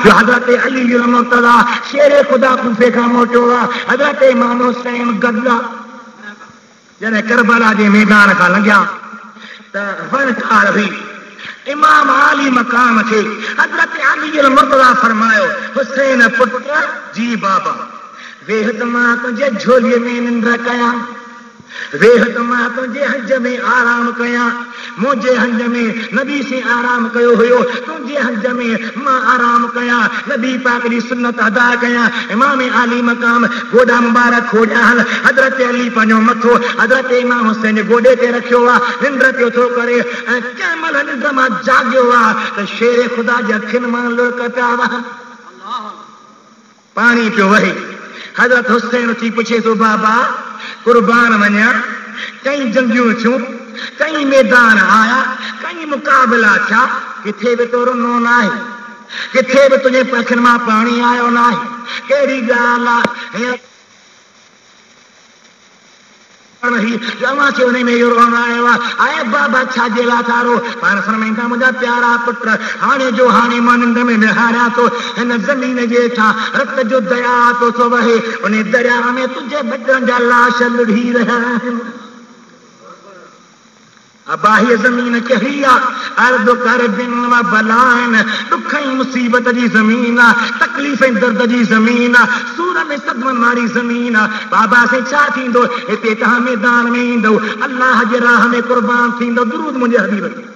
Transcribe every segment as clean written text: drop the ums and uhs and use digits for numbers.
जो हजरत अली मुर्तज़ा शेर खुदा कूफे का मोटोआ हजरत इमाम हुसैन गद्दा जने करबला जे मैदान का लंघिया त फनकार हुई इमाम आली मकाम थे हजरत अली मुर्तज़ा फरमायो हुसैन पुत्र जी बाबा वेहत मां तुझे झोलीअ में निंड कया वेहत मां तुझे हज में आराम कया मुझे हज में नबी से आराम कयो हुयो तुझे हज में मां आराम कया नबी पाक की सुन्नत अदा कया इमाम आली मकाम गोडा मुबारक खोड़ा हजरत अली पंहिंजो मथो हजरत इमाम हुसैन जे गोडे ते रखियो आहे निंड पियो थो करे ऐं कंहिं महिल निंड मां जागियो आहे त शेर ख़ुदा जे अखियुनि मां लुड़क पिया वहनि पाणी पियो वहे हजरत हुसैन उथी पुछे थो बाबा कुर्बान वञा कई जंगियूं थियूं कई मैदान आया कई मुकाबला थिया किथे बि तो रुनो न आहे किथे बि तुंहिंजे पखियुनि मां पाणी आयो न आहे कहिड़ी ॻाल्हि आहे उन में इहो रोअण आयो आहे बाबा छाजे लाइ था रो पाण फरमाईंदा मुंहिंजा प्यारा पुट हाणे जो हाणे मां निंड में निहारियां थो हिन ज़मीन जे हेठां रत जो दरिया थो वहे उन दरिया में तुंहिंजे ॿटनि जा लाश लुढ़ी रहिया आहिनि अबाही ज़मीन कहिड़ी आहे अर्द कर बिन व बलाइन दुख ऐं मुसीबत जी ज़मीन आहे तकलीफ़ ऐं दर्द जी ज़मीन आहे सूर में सदमनि वारी ज़मीन आहे बाबा से छा थींदो हिते तव्हां मैदान में ईंदव अल्लाह जे राह में क़ुर्बान थींदव दुरूद मुंहिंजे हबीब खे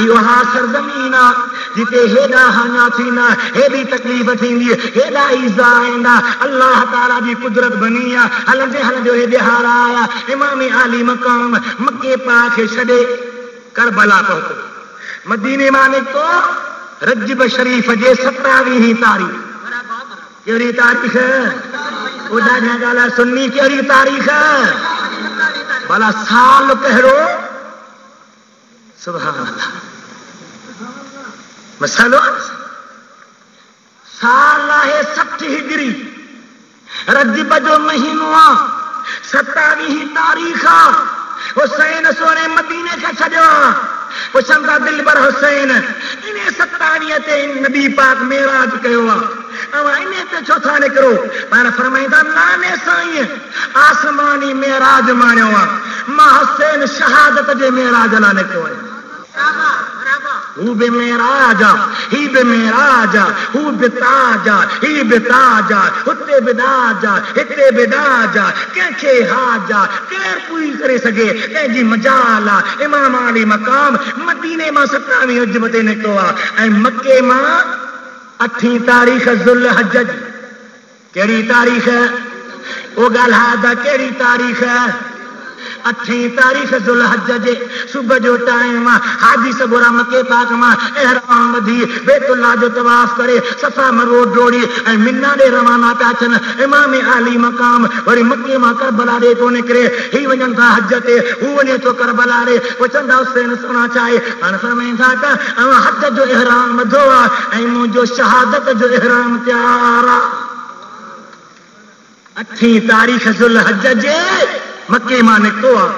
इहो हा सरज़मीन आहे जिते हेॾा हाञा थींदा हेॾी तकलीफ़ थींदी हेॾा ईज़ा ईंदा अल्लाह ताला जी कुदरत बनी आहे हलंदे हलंदे हेॾे हार आया इमाम आली मकाम मके पाक खे छॾे करबला पहुतो मदीने मां निकितो रजब शरीफ़ जे 27 तारीख़ कहिड़ी तारीख़ ॿुधा ॻाल्हि सुन्नी कहिड़ी तारीख़ भला साल कहिड़ो सुभान अल्लाह मसालो साल आहे 60 हिजरी रजब जो महीनो आहे 27 तारीख़ आहे हुसैन सोने मदीने खे छॾियो पुछनि था दिलबर हुसैन इन 27 ते नबी पाक मेराज कयो आहे इन ते छो था निकिरो पाण फरमाईंदा नाने साईं आसमानी मेराज माणियो आहे मां हुसैन शहादत जे मेराज लाइ निकिरो आहियां हू बि मेराज ही बि मेराज हू बि ताज ही बि ताज हुते बि दाज हिते बि दाज कंहिंखे हाज केरु पूरी करे सघे कंहिंजी मजाल आहे इमाम आली मकाम मदीने मां 27 रजब ते निकितो आहे ऐं मके मां 8 तारीख़ ज़ुल हज कहिड़ी तारीख़ ओ ॻाल्हि कहिड़ी तारीख़ 8 तारीख़ ज़ुल हज जे सुबुह जो टाइम हाजी सगोरा मके पाक मां एहराम ॿधी बैतुल्लाह जो तवाफ़ करे सफ़ा मरवो डोड़ी ऐं मिना ॾे रवाना पिया थियनि इमाम आली मकाम वरी मके मां करबला ॾे थो निकिरे ही वञनि था हज ते हू वञे थो करबला ॾे पुछनि था हुसैन सुना चाहे हाणे फरमाईंदा त हज जो एहराम ॿधो आहे ऐं मुंहिंजो शहादत जो एहराम तयार आहे 8 तारीख़ ज़ुल हज जे मके मां निकितो आहे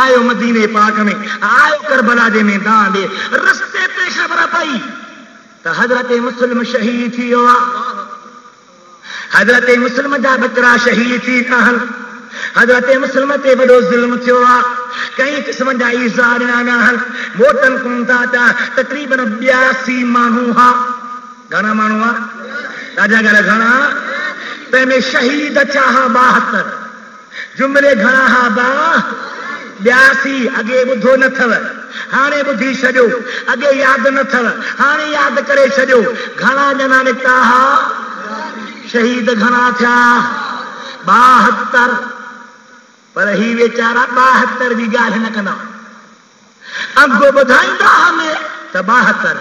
आयो मदीने पाक में आयो करबला जे मैदान ॾे रस्ते ते ख़बर पई त हज़रत मुस्लिम शहीद थी वियो आहे हज़रत मुस्लिम जा बचड़ा शहीद थी विया आहिनि हज़रत मुस्लिम ते वॾो ज़ुल्म थियो आहे कई क़िस्म जा ईज़ा ॾिना विया आहिनि मोटनि कोन था पिया तक़रीबन 82 माण्हू हुआ घणा माण्हू हुआ ॾाढा घणा तंहिंमें शहीद थिया 72 जुमिले घणा हा 82 अॻे ॿुधो न अथव हाणे ॿुधी छॾियो अॻे यादि न अथव हाणे यादि करे छॾियो घणा ॼणा निकिता हा शहीद घणा थिया 72 पर ही वेचारा 72 जी ॻाल्हि न कंदा अॻो ॿुधाईंदा हमें त 72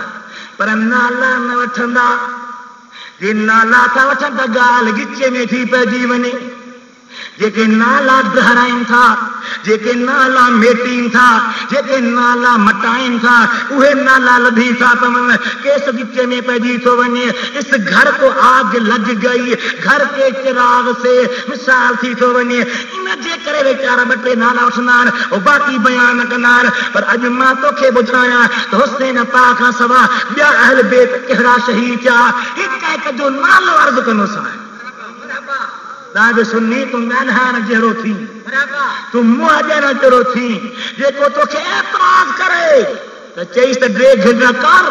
पर नाला न वठंदा जे नाला था वठनि त ॻाल्हि गिचे में थी पइजी वञे जेके नाला दोहराइनि था, जेके नाला मेटीनि था, जेके नाला मटाइनि था, उहे नाला लधी था पवनि। केस विच में पइजी थो वञे। इस घर को आग लग गई, घर के चिराग से मिसाल थी थो वञे। इन जे करे वीचारा ॿ टे नाला वठंदा आहिनि, उहो बाक़ी बयान न कंदा आहिनि। पर अॼु मां तोखे ॿुधायां त हुसैन पाक खां सवा ॿिया अहल बैत कहिड़ा शहीद थिया। हिक हिक जो नालो अर्ज़ु कंदो साईं। तव्हांजो सुन्नी तूं ॻाल्हाइण जहिड़ो थी, तूं मुंहुं ॾियण जहिड़ो थी। जेको तोखे एतराज़ करे त चईस त ड्रेग न कर।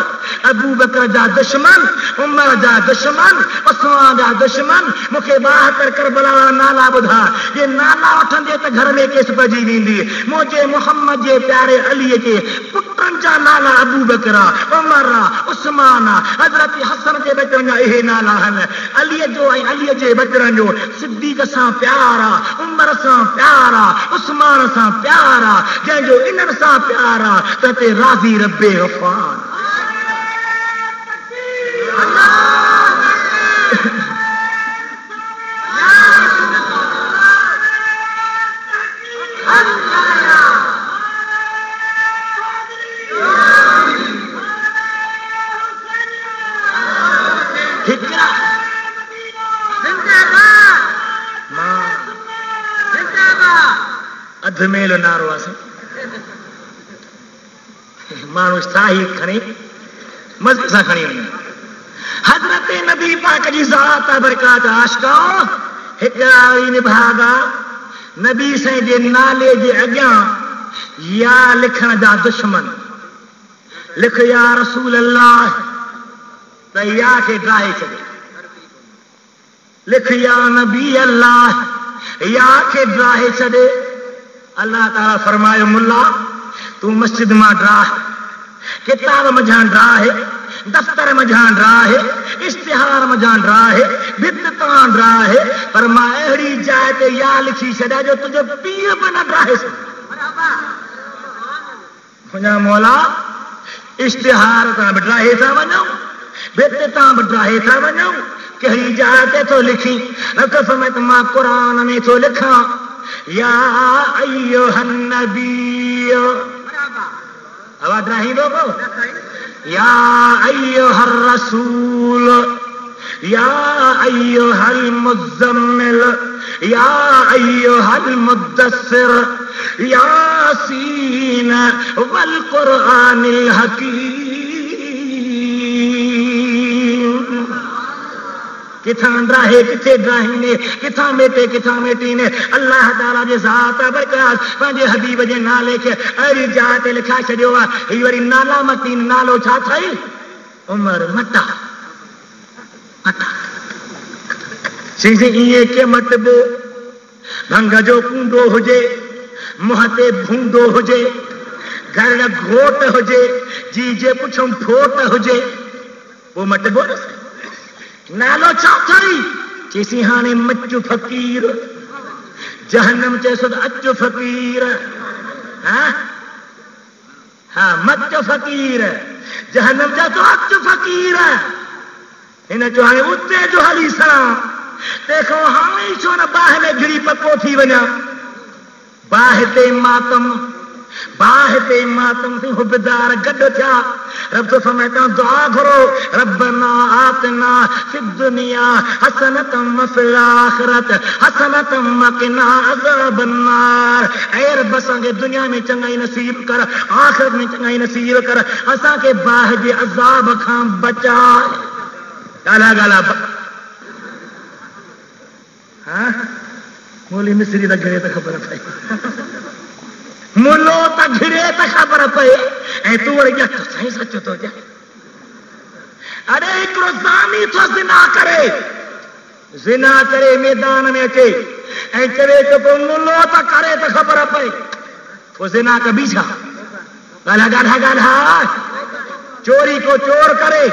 अबू बकर जा दुश्मन, उमर जा दुश्मन, उस्मान जा दुश्मन मूंखे 72 करबला नाला ॿुधा। ये नाला वठंदे त घर में केस पइजी वेंदी। मुंहिंजे मोहम्मद जे प्यारे अलीअ जे पुटनि जा नाला अबू बकर, उमर, उस्मान, हज़रत हसन जे बचड़नि जा इहे नाला आहिनि। अलीअ जो ऐं अलीअ जे बचड़नि जो सिद्दीक़ सां प्यार आहे, उमर सां प्यार आहे, उस्मान सां प्यार आहे। जंहिंजो इन्हनि सां प्यार आहे त ते राज़ी रब्बे गफ़ार। अधमेल नारो आहे माण्हू साही खणी मज़े सां खणी वञे। हज़रत नबी पाक जी ज़ात बरकात आशिका हिकिड़ा निभागा नबी साईं जे नाले जे अॻियां या लिखण जा दुश्मन लिख या रसूल अल्लाह त या खे ड्राहे छॾे, लिख या नबी अल्लाह या खे ड्राहे छॾे। अल्लाह ताला फरमायो मुल्ला तू मस्जिद मां ड्राह, किताब मझां ड्राहे, दफ्तर मझां ड्राहे, इश्तिहार मझां ड्राहे, भित तां ड्राहे, पर मां अहिड़ी जाइ ते या लिखी छॾिया जो तुंहिंजो पीउ बि न ड्राहे सघे। मुंहिंजा मौला इश्तिहार तां बि ड्राहे था वञूं, भित तां बि ड्राहे था वञूं, कहिड़ी जाइ ते थो लिखी। रखो समय त मां क़ुरान में थो लिखां या अय्युहन नबी, आवाज़ नहीं लोगो, या अय्युहर रसूल, या अय्युहल मुज़म्मिल, या अय्युहल मुद्दस्सिर, यासीन वल कुरआनिल हकीम। किथां ड्राहे किथे ड्राहीने, किथां मेटे किथां मेटीने। अल्लाह ताला जे ज़ात बरकात पंहिंजे हबीब जे नाले खे अहिड़ी जाइ ते लिखाए छॾियो आहे। हीअ वरी नाला मटी, नालो छा अथई? उमर मटा मटा। इएं के मटबो भंग जो कूंडो हुजे, मुंहं ते भूंडो हुजे, घर घोट हुजे, जी जे पुछूं ठोट हुजे, पोइ मटबो न। नालो छा अथई? चईसी हाणे मच फ़कीर, जहन्नम चएसो त अच फ़कीर। हा मच फ़कीर, जहन्नम चए थो अच फ़कीर। हिन चयो हाणे उते जो हली सड़ां, तंहिंखां हाणे ई छो न बाहि में घिड़ी पको थी वञा। बाहि ते मातम, बाहि ते मातम से हुबदार गॾु थिया। रब तो फरमाता दुआ करो, रब्बना आतना फिद दुनिया हसनतम व फिल आखिरत हसनतम व क़िना अज़ाबन नार। ऐ रब असांखे दुनिया में चङाई नसीब कर, आखिरत में चङाई नसीब कर, असांखे बाहि जे अज़ाब खां बचा। ॻाल्हा ॻाल्हा मोली मिस्री त घिरे त ख़बर पई, मुलो त घिरे त ख़बर पए, ऐं तूं वरी ॼट साईं सच थो चए। अरे हिकिड़ो ज़ानी थो ज़िना करे मैदान में अचे ऐं चवे थो पोइ मुलो त करे त ख़बर पए, पोइ ज़िना कबी छा? ॻाल्हा ॻाल्हा ॻाल्हा। चोरी को चोर करे,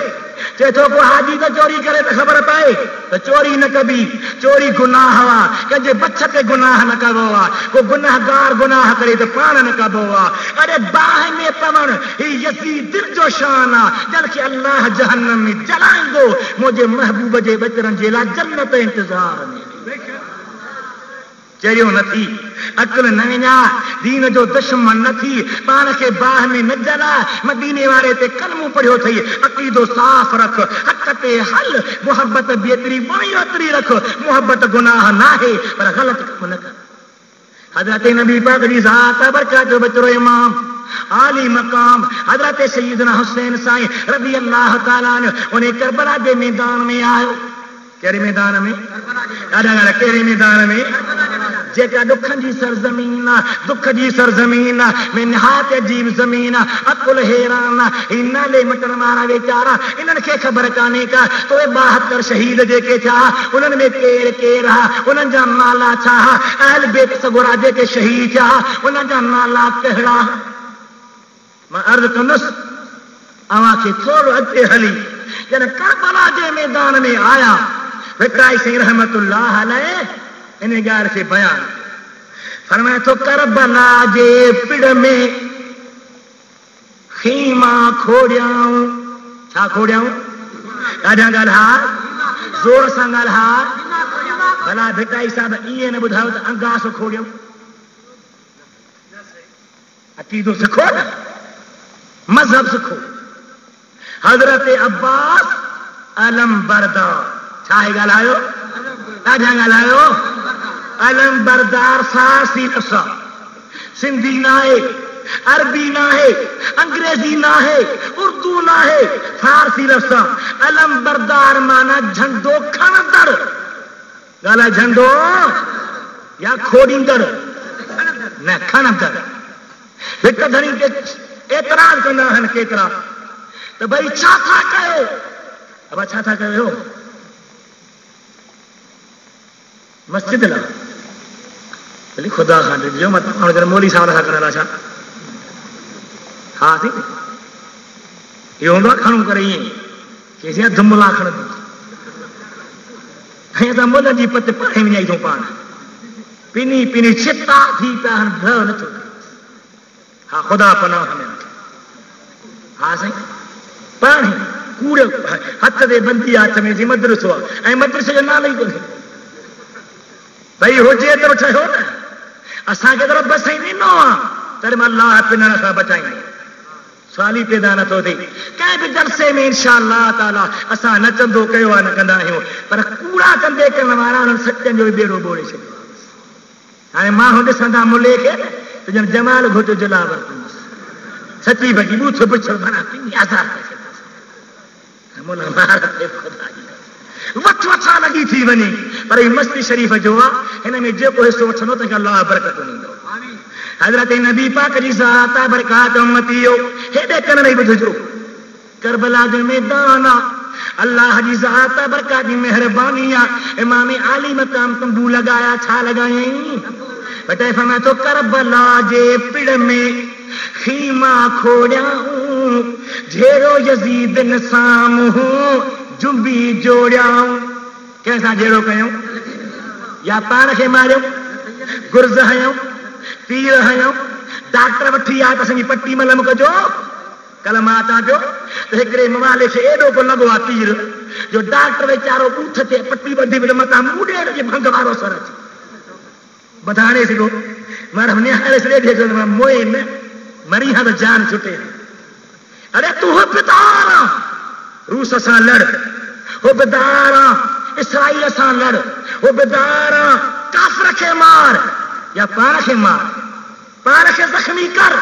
चए थो को हाजी त चोरी करे त ख़बर पए त चोरी न कबी, चोरी गुनाह आहे, कंहिंजे बच ते गुनाह न कबो आहे, को गुनाहगार गुनाह करे त पाण न कबो आहे। अरे बाहि में पवण ही यज़ीद दिल जो शान आहे, जंहिंखे अल्लाह जहन्नम में जलाईंदो, मुंहिंजे महबूब जे बचड़नि जे लाइ जन्नत इंतज़ार में। चरियो न थी, अकुल न विञा, दीन जो दुश्मन न थी, पाण खे बाह में न जला, मदीने वारे ते कलमो पढ़ियो थई, अक़ीदो साफ़ रख, हक़ ते हल, मोहब्बत बेतरी वणी ओतरी रख, मोहब्बत गुनाह नाहे पर ग़लत कम न कर। हज़रत नबी पाक जी ज़ात बरकत जो बचरो इमाम आली मकाम हज़रत सैयदना हुसैन साईं रज़ी अल्लाह ताला अन्हु उन्हें करबला जे मैदान में आयो। कहिड़े मैदान में? कहिड़े मैदान में? जेका दुखन जी सरजमीन आहे, दुख जी सरजमीन आहे, में निहायत अजीब ज़मीन आहे, अकुल हैरान आहे, इन नाले मटण वारा वीचारा इन्हनि खे ख़बर कान्हे का तो 72 शहीद जेके थिया उन्हनि में केरु केरु आहे, उन्हनि जा नाला छा, अहल बैत सगोरा जेके शहीद थिया उन्हनि जा नाला कहिड़ा। मां अर्ज़ कंदुसि अव्हां खे थोरो अॻिते हली जॾहिं करबला जे मैदान में आया, विकाई सिंह रहमतुल्लाह अलैह इन ॻाल्हि खे बयान फरमाए थो, करबला जे पिड़ में खीमा खोड़ियाऊं। छा खोड़ियाऊं? ॾाढा ॻाल्हाए, ज़ोर सां ॻाल्हाए। भला भिटाई साहिब ईअं न ॿुधायो त अंगास खोड़ियूं। अक़ीदो सिखो न, मज़हब सिखो। हज़रत अब्बास अलम बरदार, छा आहे ॻाल्हायो? ॾाढा ॻाल्हायो। अलम बरदार फारसी लफ़्ज़, सिंधी नाहे, अरबी नाहे, अंग्रेजी नाहे, उर्दू नाहे, फारसी लफ़्ज़। अलम बरदार माना झंडो खणंदड़। ॻाल्हाए, झंडो या खोड़ींदड़? न, खणंदड़। हिक धणी ते एतराज़ कंदा आहिनि केतिरा त भई छा था कयो? अब छा था कयो? मस्जिद ला भली खुदा खां ॾिजो, मां तव्हां जरा मौली साहब सां करण छा? हा थी इहो हूंदो आहे खणूं करे ईअं चइसि धुमला खणंदी ऐं असां मुल जी पत पाणे विञाई थो पाण पिनी पिनी छिता थी पिया आहिनि, भउ नथो थिए। हा ख़ुदा पनाह में। हा साईं, पाणी कूड़े हथ ते बंदी हथ में थी मदरसो आहे ऐं मदरसे जो नालो ई कोन्हे। भई हुजे त ठहियो न, असांखे त रब साईं ॾिनो आहे, तॾहिं मां अलाह पिनण सां बचाईंदो। सवाल ई पैदा नथो थिए। कंहिं बि जलसे में इंशा अल्लाह ताला असां नचंदो कयो आहे, न कंदा आहियूं, पर कूड़ा कंदे करण वारा उन्हनि सचनि जो बेड़ो ॿोड़े छॾियो। हाणे माण्हू ॾिसंदा मुले खे त ॼण जमाल घोट जुला वरितुसि, सची भॻी ॿूथ पुछड़ भला पिनी आज़ाद करे छॾियोसि। मुला मार ते ख़ुदा जी वठ वठा लॻी थी वञे, पर ही मस्ती शरीफ़ जो आहे, हिन में जेको हिसो वठंदो तंहिंखे अलाह बरकत ॾींदो। हज़रत नबी पाक जी ज़ात बरकत उम्मतियो हेॾे कन नहीं ॿुधजो। करबला जो मैदान आहे, अल्लाह जी ज़ात बरकत जी मेहरबानी आहे। इमाम आली मकाम तंबू लॻाया, छा लॻायईं? बटे फरमाए थो, करबला जे पिड़ में खीमा खोड़ियाऊं, झेड़ो यज़ीद न साम्हूं जुंबी जोड़ियाऊं। कंहिंसां जहिड़ो कयूं? या पाण खे मारियूं, गुर्ज़ हयूं, तीर हयूं, डॉक्टर वठी आ त असांजी पट्टी मलम कजो। कल मां अचां पियो त हिकिड़े मवाले खे एॾो को लॻो आहे तीर जो डॉक्टर वीचारो बूथ ते पट्टी ॿधी वञे मथां मूड़ेड़ जे भंग वारो सर अचे ॿधाणे सघो। मां निहारे छॾे मोए न मरी हा त जान छुटे। अरे तूं हुबदार आ, रूस सां लड़, हुबदार आ इसराइल सां लड़, हुबदार आ काफ़िर खे मार या पाण खे मार, पाण खे ज़ख़्मी कर।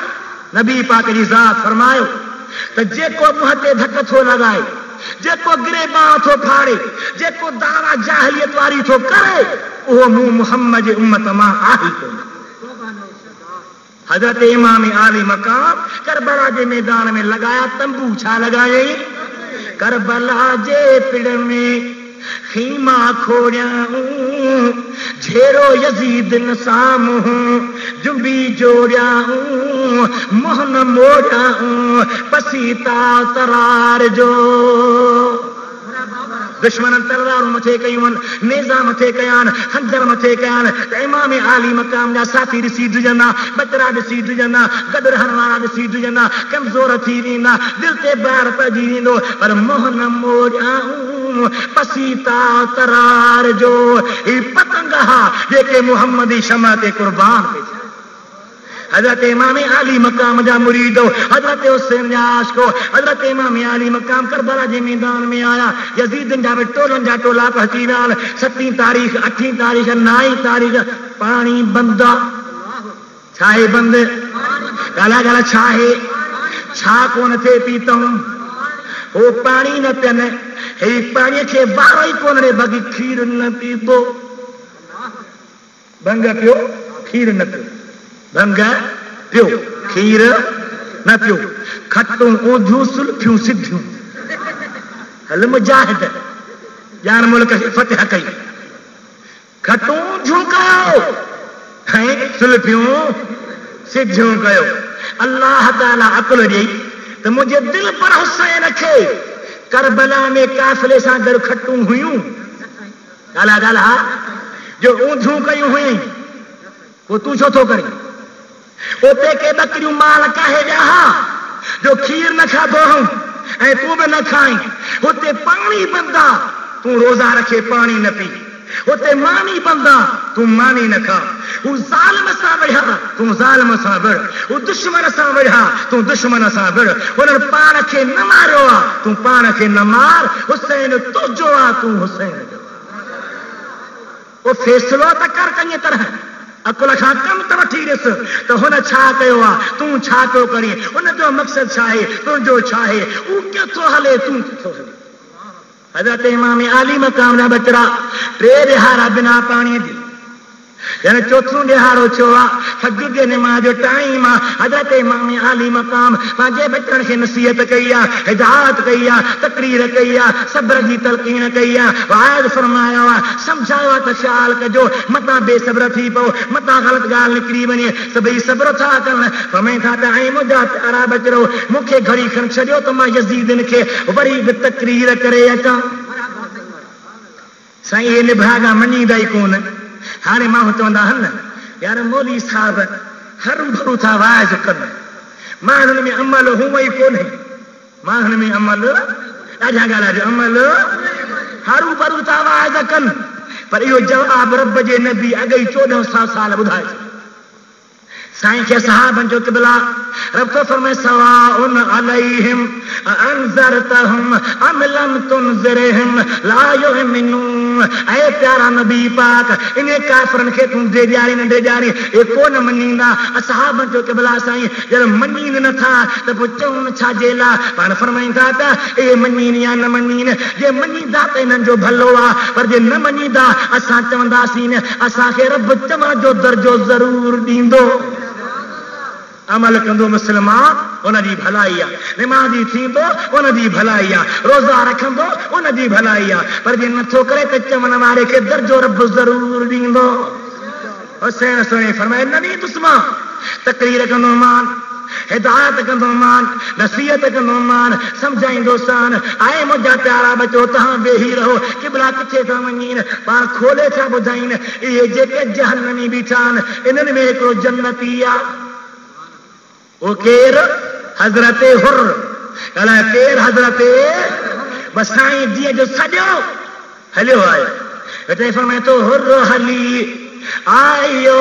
नबी पाक जी ज़ात फरमायो त जेको मुंहं ते धक थो लॻाए, जेको गिरेबान थो फाड़े, जेको दावा जाहिलियत वारी थो करे, उहो मूं मुहम्मद जी उम्मत मां आहे कोन। हज़रत इमाम आली मकाम करबला जे मैदान में लॻाया तंबू। छा लॻायई? करबला जे पिड़ में खीमा खोड़ियाऊं, झेड़ो यज़ीद न साम्हूं जुंबी जोड़ियाऊं, मोहन मोड़ियाऊं पसीता तरार जो। दुश्मन तलवारूं मथे कयूं, नेज़ा मथे कया, खंजर मथे कया, त इमाम आली मकाम जा साथी ॾिसी ॾिजंदा, बचड़ा ॾिसी ॾिजंदा, गॾु रहण वारा ॾिसी ॾिजंदा, कमज़ोर थी वेंदा, दिलि ते बार पइजी वेंदो। पर मोहन मोड़ियाऊं पसीता तरार जो ही पतंग हा जेके मोहम्मद जी शमा ते कुर्बान पे हजरत इमाम आली मकाम जा मुरीदो हजरत हुसैन जा आशिको हजरत इमाम आली मकाम करबला जे मैदान में आया यजीदन जा टोलन जा टोला पहुंची विया 7 तारीख 8 तारीख 9 तारीख पानी बंदा छाए बंद गाला गाला छाए छा कोन थे पीतऊं वो पानी न पियन हे पानी के वारो ही कोन रे बगी खीर न पीतो भंग पियो खीर न पियो भंग पियो खीर न पियो खटूं ओधियूं सुल्फियूं सिद्धियूं हल मुजाहिद जान मुल्क खे फतह कई खटूं झुकाओ ऐं सुल्फियूं सिद्धियूं कयो अल्लाह ताला अकुल ॾेई त मुंहिंजे दिल पर हुसैन खे करबला में काफ़िले सां गॾु खटूं हुयूं ॻाल्हा ॻाल्हा जो ऊंधियूं कयूं हुयईं पोइ तूं छो थो करीं उते के बकरियूं माल काहे विया हा जो खीर न खाधो हूं ऐं तूं बि न खाई हुते पाणी बंदा तूं रोज़ा रखे पाणी न पी उते मानी बंदा तूं मानी न खा हू ज़ालिम सां विढ़ा तूं ज़ालिम सां विढ़ हू दुश्मन सां विढ़ा तूं दुश्मन सां विढ़ हुननि पाण खे न मारियो आहे तूं पाण खे न मार हुसैन तुंहिंजो आहे तूं हुसैन जो वो फैसलो त कर कईअ तरह अकुल खां कम त वठी ॾिस त हुन छा कयो आहे तूं छा पियो करीं हुनजो मक़सदु छा आहे तुंहिंजो छा आहे हू केतिरो हले तूं केतिरो हले हजरत इमाम आली मकाम जा बचड़ा 3 ॾिहाड़ा बिना पाणीअ जे यानी चौथों ॾिहाड़ो थियो आहे फजर जे नमाज़ जो टाइम आहे हजरत इमाम आली मकाम पंहिंजे बचड़नि खे नसीहत कई आहे हिदायत कई आहे तकरीर कई आहे सब्र जी तलक़ीन कई आहे वाइद फरमायो आहे सम्झायो आहे त ख़्याल कजो मतां बेसब्र थी पओ मतां ग़लति ॻाल्हि निकिरी वञे सभई सब्र था कनि फरमाइनि था त ऐं मुंहिंजा प्यारा बचड़ो मूंखे घड़ी खणी छॾियो त मां यज़ीदन खे वरी बि तकरीर करे अचां साईं इहे निभागा मञींदा ई कोन हाणे माण्हू चवंदा आहिनि यार मौली साहब हरू भरू था वाइज कनि माण्हुनि में अमल हूअं ई कोन्हे माण्हुनि में अमल ॾाढा ॻाल्हि अमल हरू भरू था वाइज कनि पर इहो जवाब रब जे नबी अॻई 1400 साल ॿुधाए साईं खे सहाबनि जो क़िबला रब तो फरमाए सवाउन अलैहिम अनज़रतहुम अम लम तुनज़िरहुम ला युमिनून ऐ प्यारा नबी पाक इन काफ़िरनि खे तूं ॾेजारी न ॾेजारी ए कोन मञींदा सहाबनि जो क़िबला साईं जॾहिं मञीनि नथा त पोइ चवनि छाजे लाइ पाण फरमाइनि था त ए मञीनि या न मञीनि जे मञींदा त इन्हनि जो भलो आहे पर जे न मञींदा असां चवंदासीं न असांखे रब चवण जो दर्जो ज़रूरु ॾींदो अमल कंदो मुस्लमान उनजी भलाई आहे निमाज़ी थींदो उनजी भलाई आहे रोज़ा रखंदो उनजी भलाई आहे पर जे नथो करे त चवण वारे खे दर्जो रब ज़रूरु ॾींदो हुसैन सोने फरमाए न ॾींदुसि मां तकरीर कंदो मान हिदायत कंदो मान नसीहत कंदो मान सम्झाईंदोसान आहे मुंहिंजा प्यारा बचो तव्हां वेही रहो क़िबला किथे था वञीनि पाण खोले था ॿुधाइनि इहे जेके जहन्नमी बीठा आहिनि इन्हनि में हिकिड़ो जन्नती आहे वो केर हजरत हुर अला केर हजरत बस साईं जीअं जो सॼो हलियो आहे हिते फरमाए थो हुर हली आयो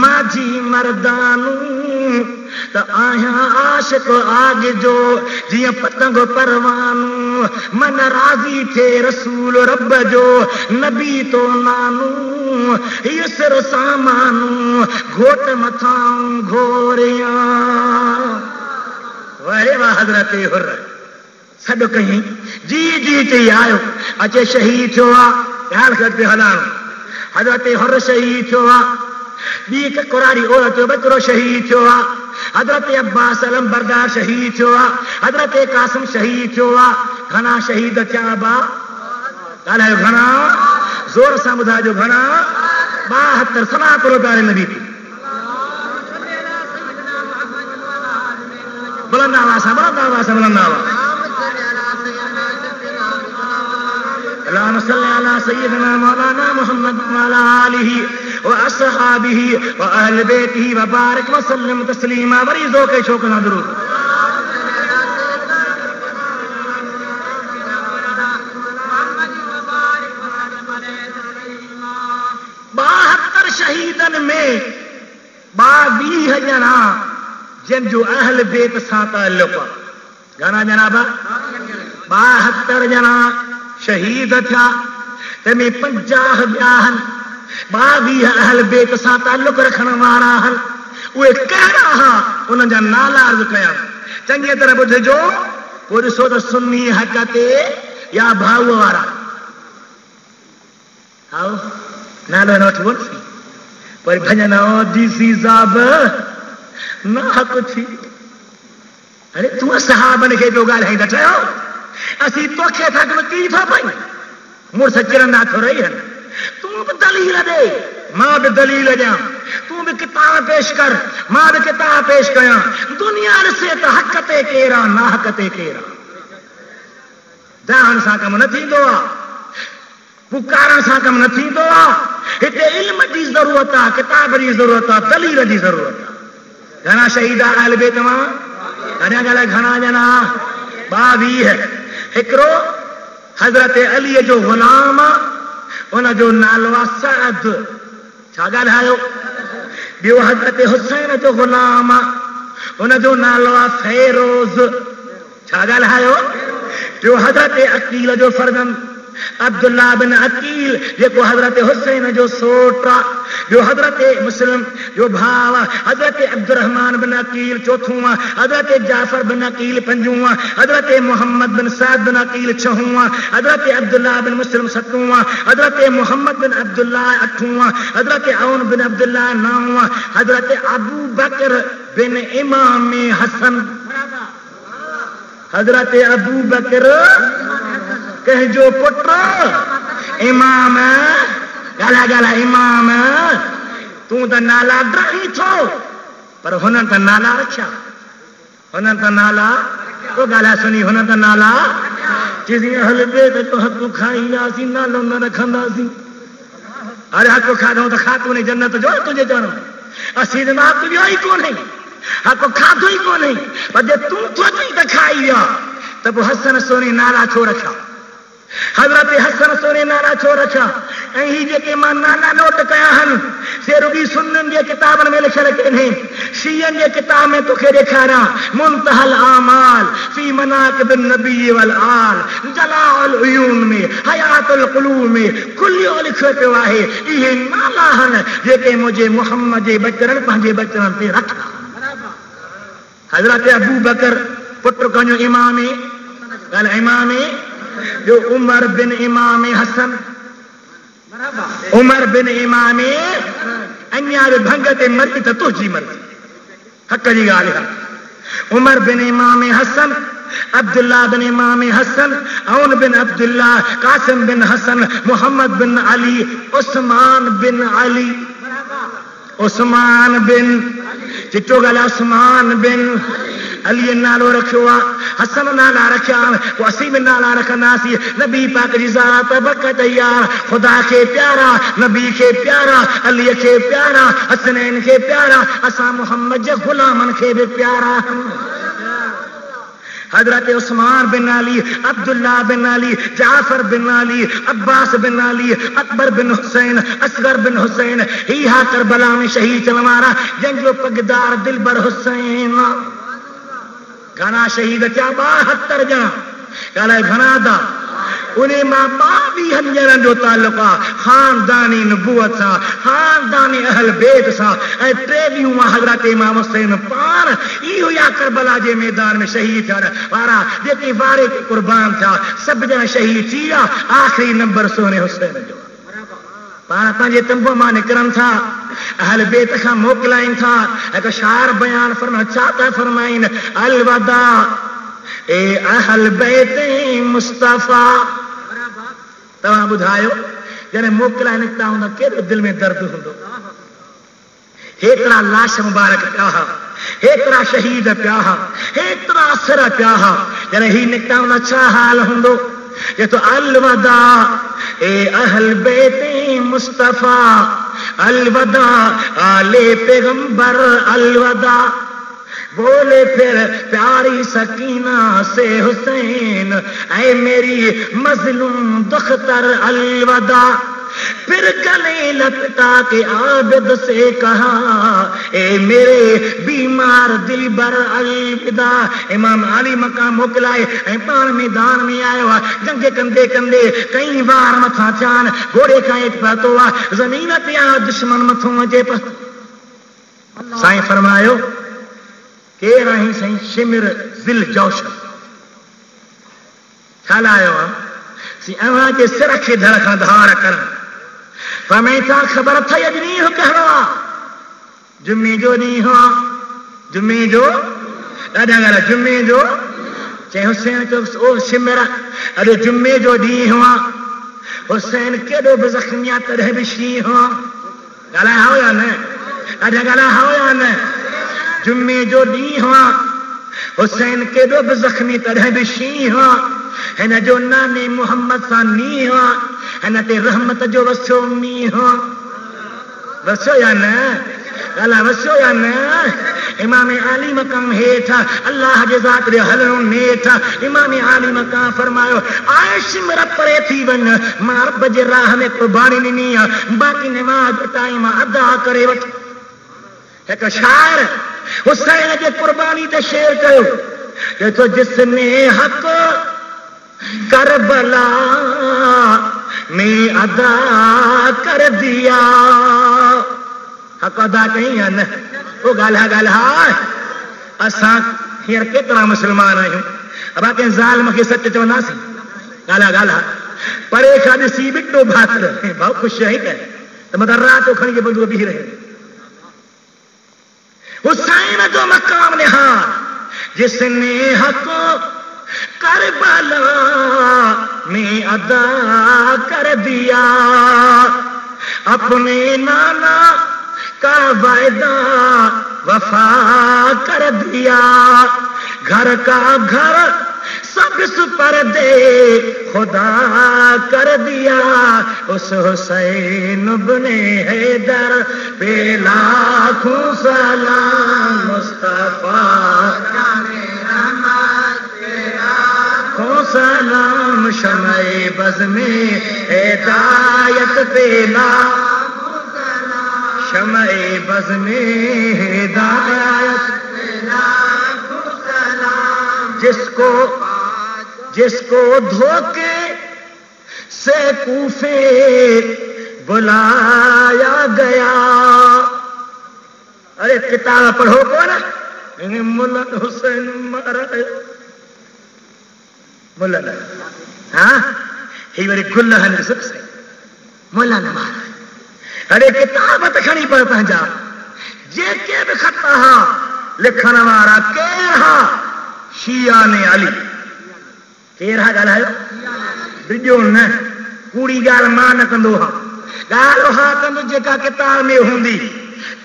माझी मर्दानू त आहियां आशिक आग जो जीअं पतंग परवानू मन राज़ी थे रसूल रब जो नबी तो नानू हीअ सिर सामानू घोट मथां घोरिया वाहे वाह हज़रत हुर सॾु कयईं जी जी चई आयो अचे शहीद थियो आहे ख़्याल करते हलाणो हज़रत हुर शहीद थियो आहे ॿी कुरारी औरत जो बचड़ो शहीद थियो आहे हज़रत अब्बास अलम बरदार शहीद थियो आहे हज़रत कासिम शहीद थियो आहे घणा शहीद थिया बा ॻाल्हायो घणा ज़ोर सां ॿुधाइजो घणा 72 सलातो तारे नबी थी बुलंद आवाज़ बुलंद आवाज़ اللهم صل على سيدنا مولانا محمد وعلى آله وأصحابه وأهل بيته وبارك وسلم تسليما وريزو کے شوقنا درود में 22 ॼणा जिन जो अहल बेत सां ताल्लुक़ आहे। घणा ॼणा बा? 72 ॼणा शहीद थिया, तंहिंमें 50 ॿिया आहिनि 22 अहल बेत सां ताल्लुक़ रखण वारा आहिनि। उहे कहिड़ा हुआ उन्हनि जा नाला अर्ज़ कया चङी तरह ॿुधिजो, पोइ ॾिसो त सुन्नी हक़ ते या भाऊ वारा। आओ नालो न वठिबो पर भॼन डीसी साहब न हक़ थी। अरे तूं सहाबनि खे पियो ॻाल्हाईंदा चयो असीं तोखे था की थो पई मुड़ुस चिरंदा थो रही आहिनि। तूं बि दलील ॾे, मां बि दलील ॾियां, तूं बि किताब पेश कर, मां बि किताब पेश कयां। दुनिया ॾिसे त हक़ ते केरु आहे, ना हक़ ते केरु आहे। ॼाण सां कमु न थींदो आहे, पुकारण सां कमु न थींदो आहे। हिते इल्म जी ज़रूरत आहे, किताब जी ज़रूरत आहे, दलील जी ज़रूरत आहे। घणा शहीद अहल बेत मां? अञा ॻाल्हाए घणा ॼणा? 22। हिकिड़ो हज़रत अलीअ जो ग़ुलाम, उनजो नालो आहे सअद। छा ॻाल्हायो? ॿियो हज़रत हुसैन जो ग़ुलाम, उनजो नालो आहे फ़ैरोज़। छा ॻाल्हायो? टियों हज़रत अकील जो फर्ज़ंद अब्दुल्ला बिन अकील जेको हज़रत हुसैन जो सोट आहे। ॿियो हज़रत मुस्लिम जो भाउ हज़रत अब्दुर्रहमान बिन अकील चौथों आहे, हज़रत जाफ़र बिन अकील पंजों आहे, हज़रत मोहम्मद बिन साद बिन अकील छहों आहे, हज़रत अब्दुल्ला बिन मुस्लिम सतों आहे, हज़रत मोहम्मद बिन अब्दुल्ला अठों आहे, हज़रत औन बिन अब्दुल्ला नौं आहे, हज़रत अबू बकर बिन इमाम हसन। हज़रत अबू बकर कंहिंजो पुट इमाम। ॻाल्हा ॻाल्हा इमाम। तूं त नाला ड्राही थो पर हुननि त नाला रखिया, हुननि त नाला तो ॻाल्हाए सुनी, हुननि त नाला चइजी हल ॿिए त हक़ खाईंदासीं, नालो न रखंदासीं। अरे हक़ खाधो त खातून जन्नत जो तुंहिंजे चवण में असीं त नात वियो ई कोन्हे, हक़ खाधो ई कोन्हे। पर जे तूं थो चई त खाई विया त पोइ हसन सोनी नाला छो रखिया? हज़रत हसन सोनी नाला छो रखिया? ऐं ही जेके मां नाला नोट कया आहिनि से रुॻी सुन्ननि जे किताबनि में लिखियल कोन्हे, शीयनि जे किताब में तोखे ॾेखारियां। मुंतहल आमाल फी मनाक़िबिन नबी वल आल, जलाउल उयून में, हयातुल क़ुलूब में कुल्लियो लिखियो पियो आहे। इहे नाला आहिनि जेके मुंहिंजे मुहम्मद जे बचड़नि पंहिंजे बचड़नि ते रखिया। हज़रत अबू बकर पुट कंहिंजो इमाम इमाम जो उमर बिन इमाम हसन, उमर बिन इमाम अञा बि भंग ते मरी त तुंहिंजी मर्ज़ी, हक़ जी ॻाल्हि आहे। उमर बिन इमाम हसन, अब्दुल्ला बिन इमाम हसन, औन बिन अब्दुल्ला, कासिम बिन हसन, मोहम्मद बिन अली, उस्मान बिन अली, उस्मान बिन चिट्टो ॻाल्हि उस्मान बिन अली नालो रखियो आहे। हसन नाला रखिया, असीं बि नाला रखंदासीं। नबी पाक जी ज़ात बरकत यार, ख़ुदा खे प्यारा, नबी खे प्यारा, अलीअ खे प्यारा, हसनैन खे प्यारा, असां मोहम्मद जे ग़ुलामनि खे बि प्यारा। हज़रत उस्मान बिन अली, अब्दुल्ला बिन अली, जाफर बिन अली, अब्बास बिन अली, अकबर बिन हुसैन, असगर बिन हुसैन, ही हा करबला में शहीद थियण वारा जंहिंजो पगदार दिलबर हुसैन। घणा शहीद थिया? 72 ॼणा। ॻाल्हाए घणा था? उन मां 22 ॼणनि जो ताल्लुक़ आहे ख़ानदानी नबूअत सां, ख़ानदानी अहल बेत सां। ऐं 23 हज़रत इमाम हुसैन पाण ई हुया करबला जे मैदान में शहीद थियण वारा जेके वारे ते क़ुर्बान थिया। सभु ॼणा शहीद थी विया, आख़िरी नंबर सोने हुसैन जो। पाण पंहिंजे तंबू मां निकिरनि था, अहल बेत खां मोकिलाइनि था। हिकु शार बयान फरमाइनि, छा था फरमाइनि? अलवदा ए अहल बैत मुस्तफ़ा। तव्हां ॿुधायो जॾहिं मोकिलाए निकिता हूंदा केॾो दिलि में दर्द हूंदो। हेतिरा लाश मुबारक पिया हुआ, हेतिरा शहीद पिया हुआ, हेतिरा असर पिया हुआ, जॾहिं ही निकिता हूंदा छा हाल हूंदो? ये तो अलवदा ए अहल बैत मुस्तफ़ा, अलवदा आले पैगंबर, अलवदा। बोले फिर प्यारी सकीना से हुसैन, ऐ मेरी मजलूम दुख्तर, अलवदा। फिर गले लपटा के आबिद से कहा, ए मेरे बीमार दिल बर अलविदा। इमाम अली मकाम मोकिलाए ऐं पाण मैदान में आयो आहे। जंग कंदे कंदे कई बार मथा चान घोड़े खां हेठि पहुतो आहे। ज़मीन ते आ दुश्मन मथो अचे पियो। साईं फरमायो, केरु आहीं साईं? शिमिर ज़िल जौशन। छा लायो आहे? अव्हां जे सिर खे धड़ खां धार करण। फरमाई छा ख़बर अथई अॼु ॾींहुं कहिड़ो आहे? जुमे जो ॾींहुं आहे। जुमे जो ॾाढा ॻाल्हि जुमे जो। चई हुसैन चयो ओ शिमिर अॼु जुमे जो ॾींहुं आहे। हुसैन केॾो बि ज़ख़्मी आहे तॾहिं बि शींहुं आहे। ॻाल्हाए हो या न? ॾाढा ॻाल्हाए हो या न? जुमे जो ॾींहुं आहे। हुसैन केॾो बि ज़ख़्मी तॾहिं बि शींहुं आहे। हिन जो नाने मोहम्मद सां नींहुं आहे। हिन ते रहमत जो वसियो मींहुं। वसियो या न? ॻाल्हाए वसियो या न? इमाम आली मकाम हेठि अल्लाह जे ज़ात ॾे हलणो नेठि। इमाम आली मकाम फरमायो, आए शिमिर परे थी वञ, मां रब जे राह में क़ुर्बानी ॾिनी आहे, बाक़ी नमाज़ जो टाइम अदा करे वठ। हिकु शाइर हुसैन जे क़ुर्बानी ते शेर कयो, चए थो जिसने हक़ करबला में अदा कर दिया। हक़ अदा कई या न? वो ॻाल्हाए असां हींअर केतिरा मुस्लमान आहियूं, अबा कंहिं ज़ालिम खे सच चवंदासीं? ॻाल्हाए परे खां ॾिसी बिटो भातर भाउ ख़ुशि आई त मतिलबु राति खणी के बंदूक बीह रहे। हुसैन जो मकाम निहार, जिसने हक़ करबला में अदा कर दिया, अपने नाना का वायदा वफा कर दिया, घर का घर सब पर दे खुदा कर दिया। उस हुसैन इब्ने हैदर पे लाखों सलाम, मुस्तफा सलाम, शमए बज़ में हिदायत पे लाखों सलाम, शमए बज़ में हिदायत पे लाखों सलाम। जिसको धोखे से कूफे बुलाया गया। अरे किताब पढ़ो कौन? मुल्ला हुसैन मारा मुल्ला न, हाँ ही वरी गुल हन सुख से मुल्ला न मारा। अरे किताब त खणी पढ़ पंहिंजा, जेके बि ख़त हा लिखण वारा केर हा? शिया ने अली। केर हा ॻाल्हायो? बिजो न, कूड़ी ॻाल्हि मां न कंदो हा। ॻाल्हि हा कंदो जेका किताब में हूंदी।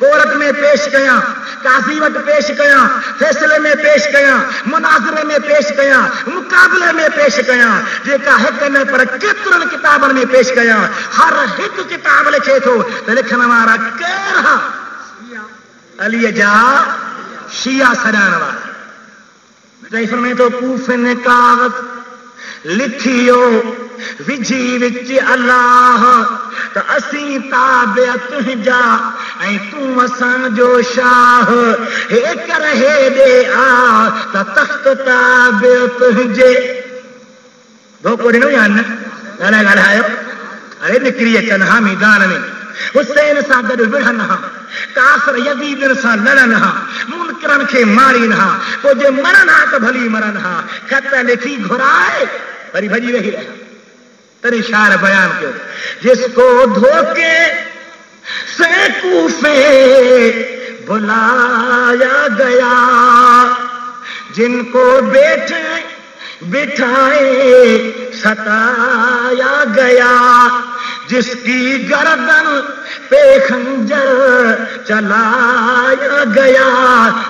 कोर्ट में पेश कयां, काज़ी वटि पेश कयां, फैसले में पेश कयां, मुनाज़रे में पेश कयां, मुक़ाबले में पेश कयां, जेका हिकु न पर केतिरनि किताबनि में पेश कयां। हर हिकु किताब लिखे थो त लिखण वारा केर हा? अलीअ जा शिया सॾाइण वारा। फरमाए थो कूफिन कागज़ लिखियो विझी विच अल्लाह, त असीं ताबे तुंहिंजा ऐं तूं असांजो शाह। हे कर हे ॾे आ त तख़्त ताबे तुंहिंजे। धोखो ॾिनो या न? ॻाल्हायो। अरे निकिरी अचनि हा मैदान में, हुसैन सां गॾु विढ़नि हा, काफ़िर यज़ीदनि सां लड़नि हा, मुनकिरनि खे मारीनि हा, पोइ जे मरनि हा त भली मरनि हा। ख़त लिखी घुराए वरी भॼी वेही रहिया। तॾहिं शायर बयान कयो, जिसको धोखे से कूफे बुलाया गया, जिनको बैठे बिठाए सताया गया, जिसकी गर्दन पे खंजर चलाया गया,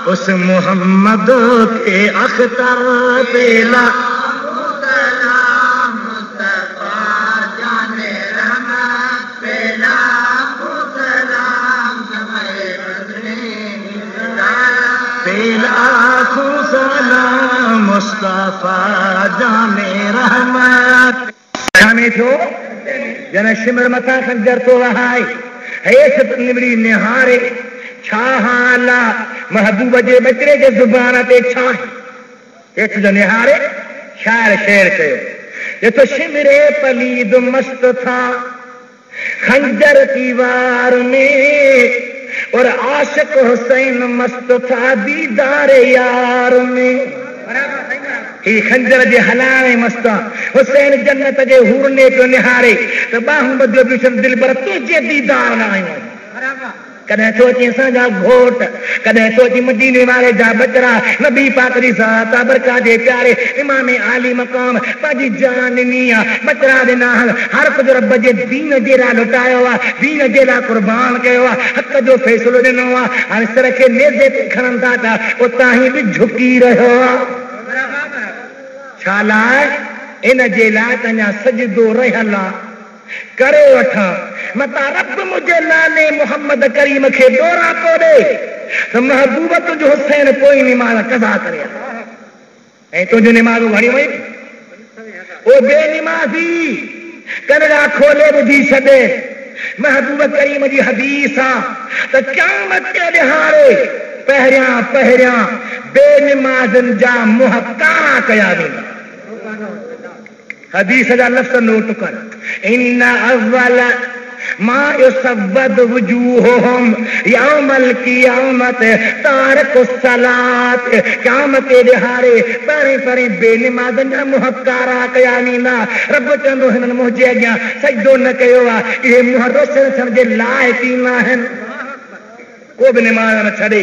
उस मोहम्मद के अख्तर पे लाखों सलाम, मुस्तफा जाने रहमत। जन शिमर मथा खंजर तो वहाई हेठ निबड़ी निहारे छा हाला महबूब जे बचड़े के जुबान ते छा हेठ जो निहारे शायर शेर कयो ये तो शिमरे पलीद मस्त था खंजर की वार में और आशिक हुसैन मस्त था दीदार यार में ही खंजर जे हलावे मस्त हुसैन जन्नत जे हूरने पियो निहारे तो बाहूं बदियो बिशन दिल पर तुझे दीदार न आयो कदे सोची असांजा घोट कदे सोची मदीने वाले जा बचरा नबी पाक दी ज़ात बरका जे प्यारे इमाम आली मकाम पाजी जान निया बचरा दे नाल हर कुछ रब जे दीन जे ला लुटायो आ दीन जे ला कुर्बान कयो आ हक जो फैसलो ॾिनो आ हाणे सर खे नेज़े ते खणन था ता उतां ही भी झुकी रहियो आ छा लाइ इन जे लाइ तञा सजदो रहियल आ करे वठां मता रब मुझे लाने मोहम्मद करीम खे डोरा को दे तो महबूब तुझो हुसैन कोई निमाज़ कज़ा करे ऐं तुझो निमाज़ घणी वई ओ बेनिमाज़ी कनड़ा खोले ॿुधी छॾे महबूब करीम जी हदीस आ त क़यामत के ॾिहाड़े पहिरियां बेनिमाज़नि जा मुंह कारा कया वेंदा हदीस जा लफ्ज़ नोट कर इन अव्वल मा युसव्वद वुजूहुहुम यौमल क़ियामत तारिकुस सलात क़यामत के ॾिहाड़े पहिरें बेनिमाज़नि जा मुंह कारा कया वेंदा रब चवंदो हिननि मुंहिंजे अॻियां सजदो न कयो आहे इहे मुंह रोशन थियण जे लाइक़ ई न आहिनि को भी नमाज न छड़े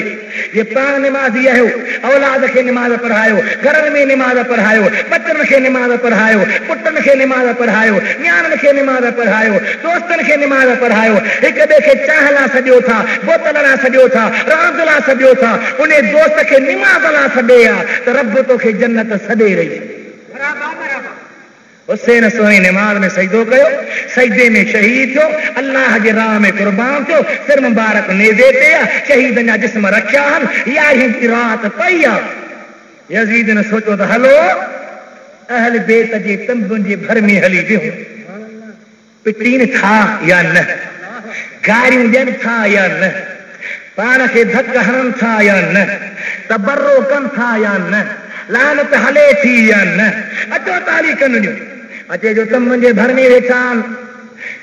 ये पान नमाज़ी आयो औलाद के नमाज पढ़ायो घर में नमाज पढ़ायो बच्चन के नमाज पढ़ायो पुटन के नमाज पढ़ायो न्याणन के नमाज पढ़ायो दोस्तन के नमाज पढ़ायो एक ॿिए खे चाह ला सॼो था बोतल ला सॼो था रांदि ला सॼो था उन दोस्त के नमाज ला सॾे आ त रब तोखे जन्नत सॾे रही हुसैन सोई नमाज में सजदो कयो सजदे में शहीद थियो अल्लाह जे राह में कुर्बान थियो सिर मुबारक नेज़े ते आ शहीदन जा जिस्म रखिया आहिनि यारहीं की रात पई आ यज़ीद ने सोचो त हलो अहल बेत जे तंबुनि जे भर में हली वियूं पिटीन था या न गारियूं ॾियनि था या न पाण खे धक हणनि था या न तबर्रो कनि था या न लानत हले थी या न अचो ताली कनि ॾियूं अचे जो तम मुंहिंजे भर में वेठा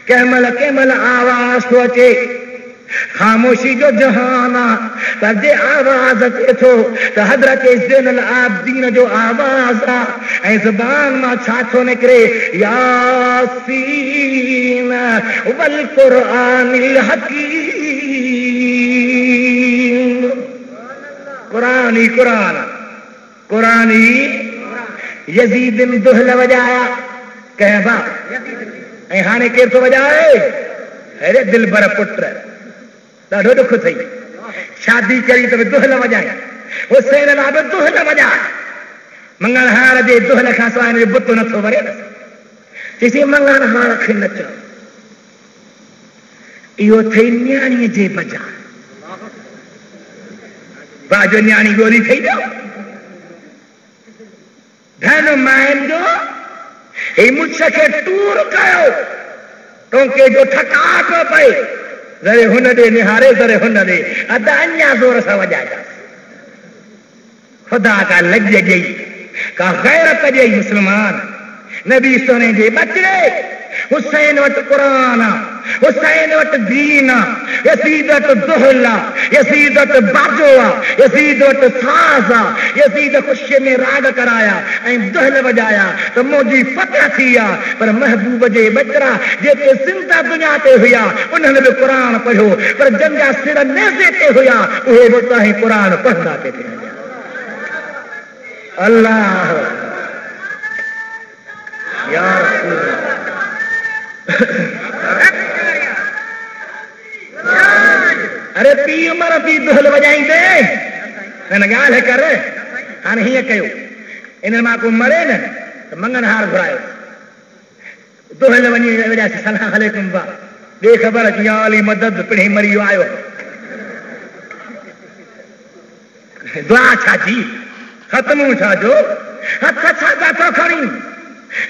कंहिं महिल आवाज़ थो अचे खामोशी जो जहान आहे पर जे आवाज़ अचे थो त हज़रत ज़ैनुल आबिदीन जो आवाज़ आहे ऐं ज़ुबान मां छा थो निकिरे यासीन वल क़ुरआनिल हकीम कुरान यज़ीद ने दुहल वजाया कह बा ऐं हाणे केर थो वजाए अरे दिल भर पुट ॾाढो दुख थई शादी करी त दुहल वजाए हुसैन लाइ बि दुहल वजाए मंगलहार जे दुहल खां सवाइ हिन जो बुत नथो वरे चईसीं मंगलहार खे नच इहो थई न्याणीअ जे बजा बाजो न्याणी गोरी थई वियो धन माइन जो ही मुझ खे टूर कयो तोखे जो ठका पियो पए जरे हुन ॾे निहारे जरे हुन ॾे अध अञा ज़ोर सां वॼाइजा खुदा का लज ॾेई का गैरत ॾेई मुस्लमान नबी सोने जे बचड़े हुसैन वटि क़ुरान आहे हुसैन वटि दीन आहे यज़ीद वटि दुहल आहे यज़ीद वटि बाजो आहे यज़ीद वटि साज़ आहे यज़ीद ख़ुशीअ में राग कराया ऐं दुहल वॼाया त मुंहिंजी फतह थी आहे पर महबूब जे बचड़ा जेके ज़िंदा दुनिया ते हुया उन्हनि बि क़ुरान पढ़ियो पर जंहिंजा सिर नेज़े ते हुया उहे बि उतां ई क़ुरान पढ़ंदा पिए अल्लाह या रसूल अरे पी उमर पी दुहल वॼाईंदे हिन ॻाल्हि कर हाणे हीअं कयो इन मां को मरे न त मंगनहार घुरायो दुहल वञी वॼाए सलाम अलैकुम बा ॿिए ख़बर की या अली मदद पिणे मरी वियो आयो दुआ छा जी ख़त्म छा जो हथ छा था खणी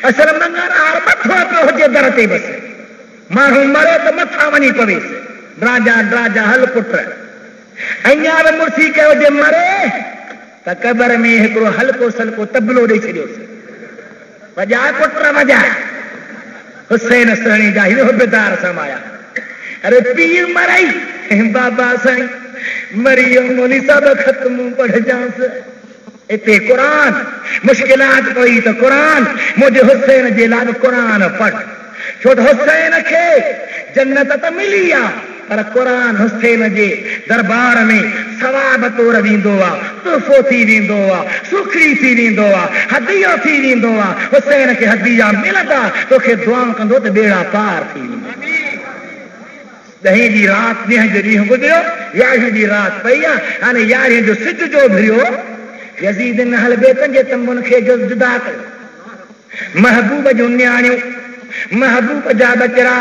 असल मंगनहार मथो पियो हुजे दर ते बसि माण्हू मरे त मथां वञी पवेसि, ड्राजा ड्राजा हल पुट। अञा बि मुर्सी कयो जे मरे त क़बर में हिकिड़ो हल्को सल्को तबलो ॾेई छॾियोसि, वॼाए पुट वॼाए। हुसैन सहणी जा हिबेदार समाया। अरे पीर मरई, बाबा साईं मरी मोनी सभु ख़त्म पढ़जांसि। इते क़ुरान मुश्किलात पई त क़ुरान मुंहिंजे हुसैन जे लाइ क़ुरान पढ़, छो त हुसैन खे जन्नत त मिली आहे, पर क़ुरान हुसैन जे दरबार में सवाब तौर वेंदो आहे, तोहफ़ो थी वेंदो आहे, सुखड़ी थी वेंदो आहे, हदियो थी वेंदो आहे। हुसैन खे हदिया मिलंदा, तोखे दुआऊं कंदो त बेड़ा पार थी वेंदो। 10 जी राति 10 जो ॾींहुं गुज़रियो, 11 जी राति पई आहे, हाणे 11 जो सिज जो भिरियो। यज़ीद न हल बेतनि जे तंबुनि खे जुदा कयो। महबूब जूं न्याणियूं, महबूब जा बचड़ा,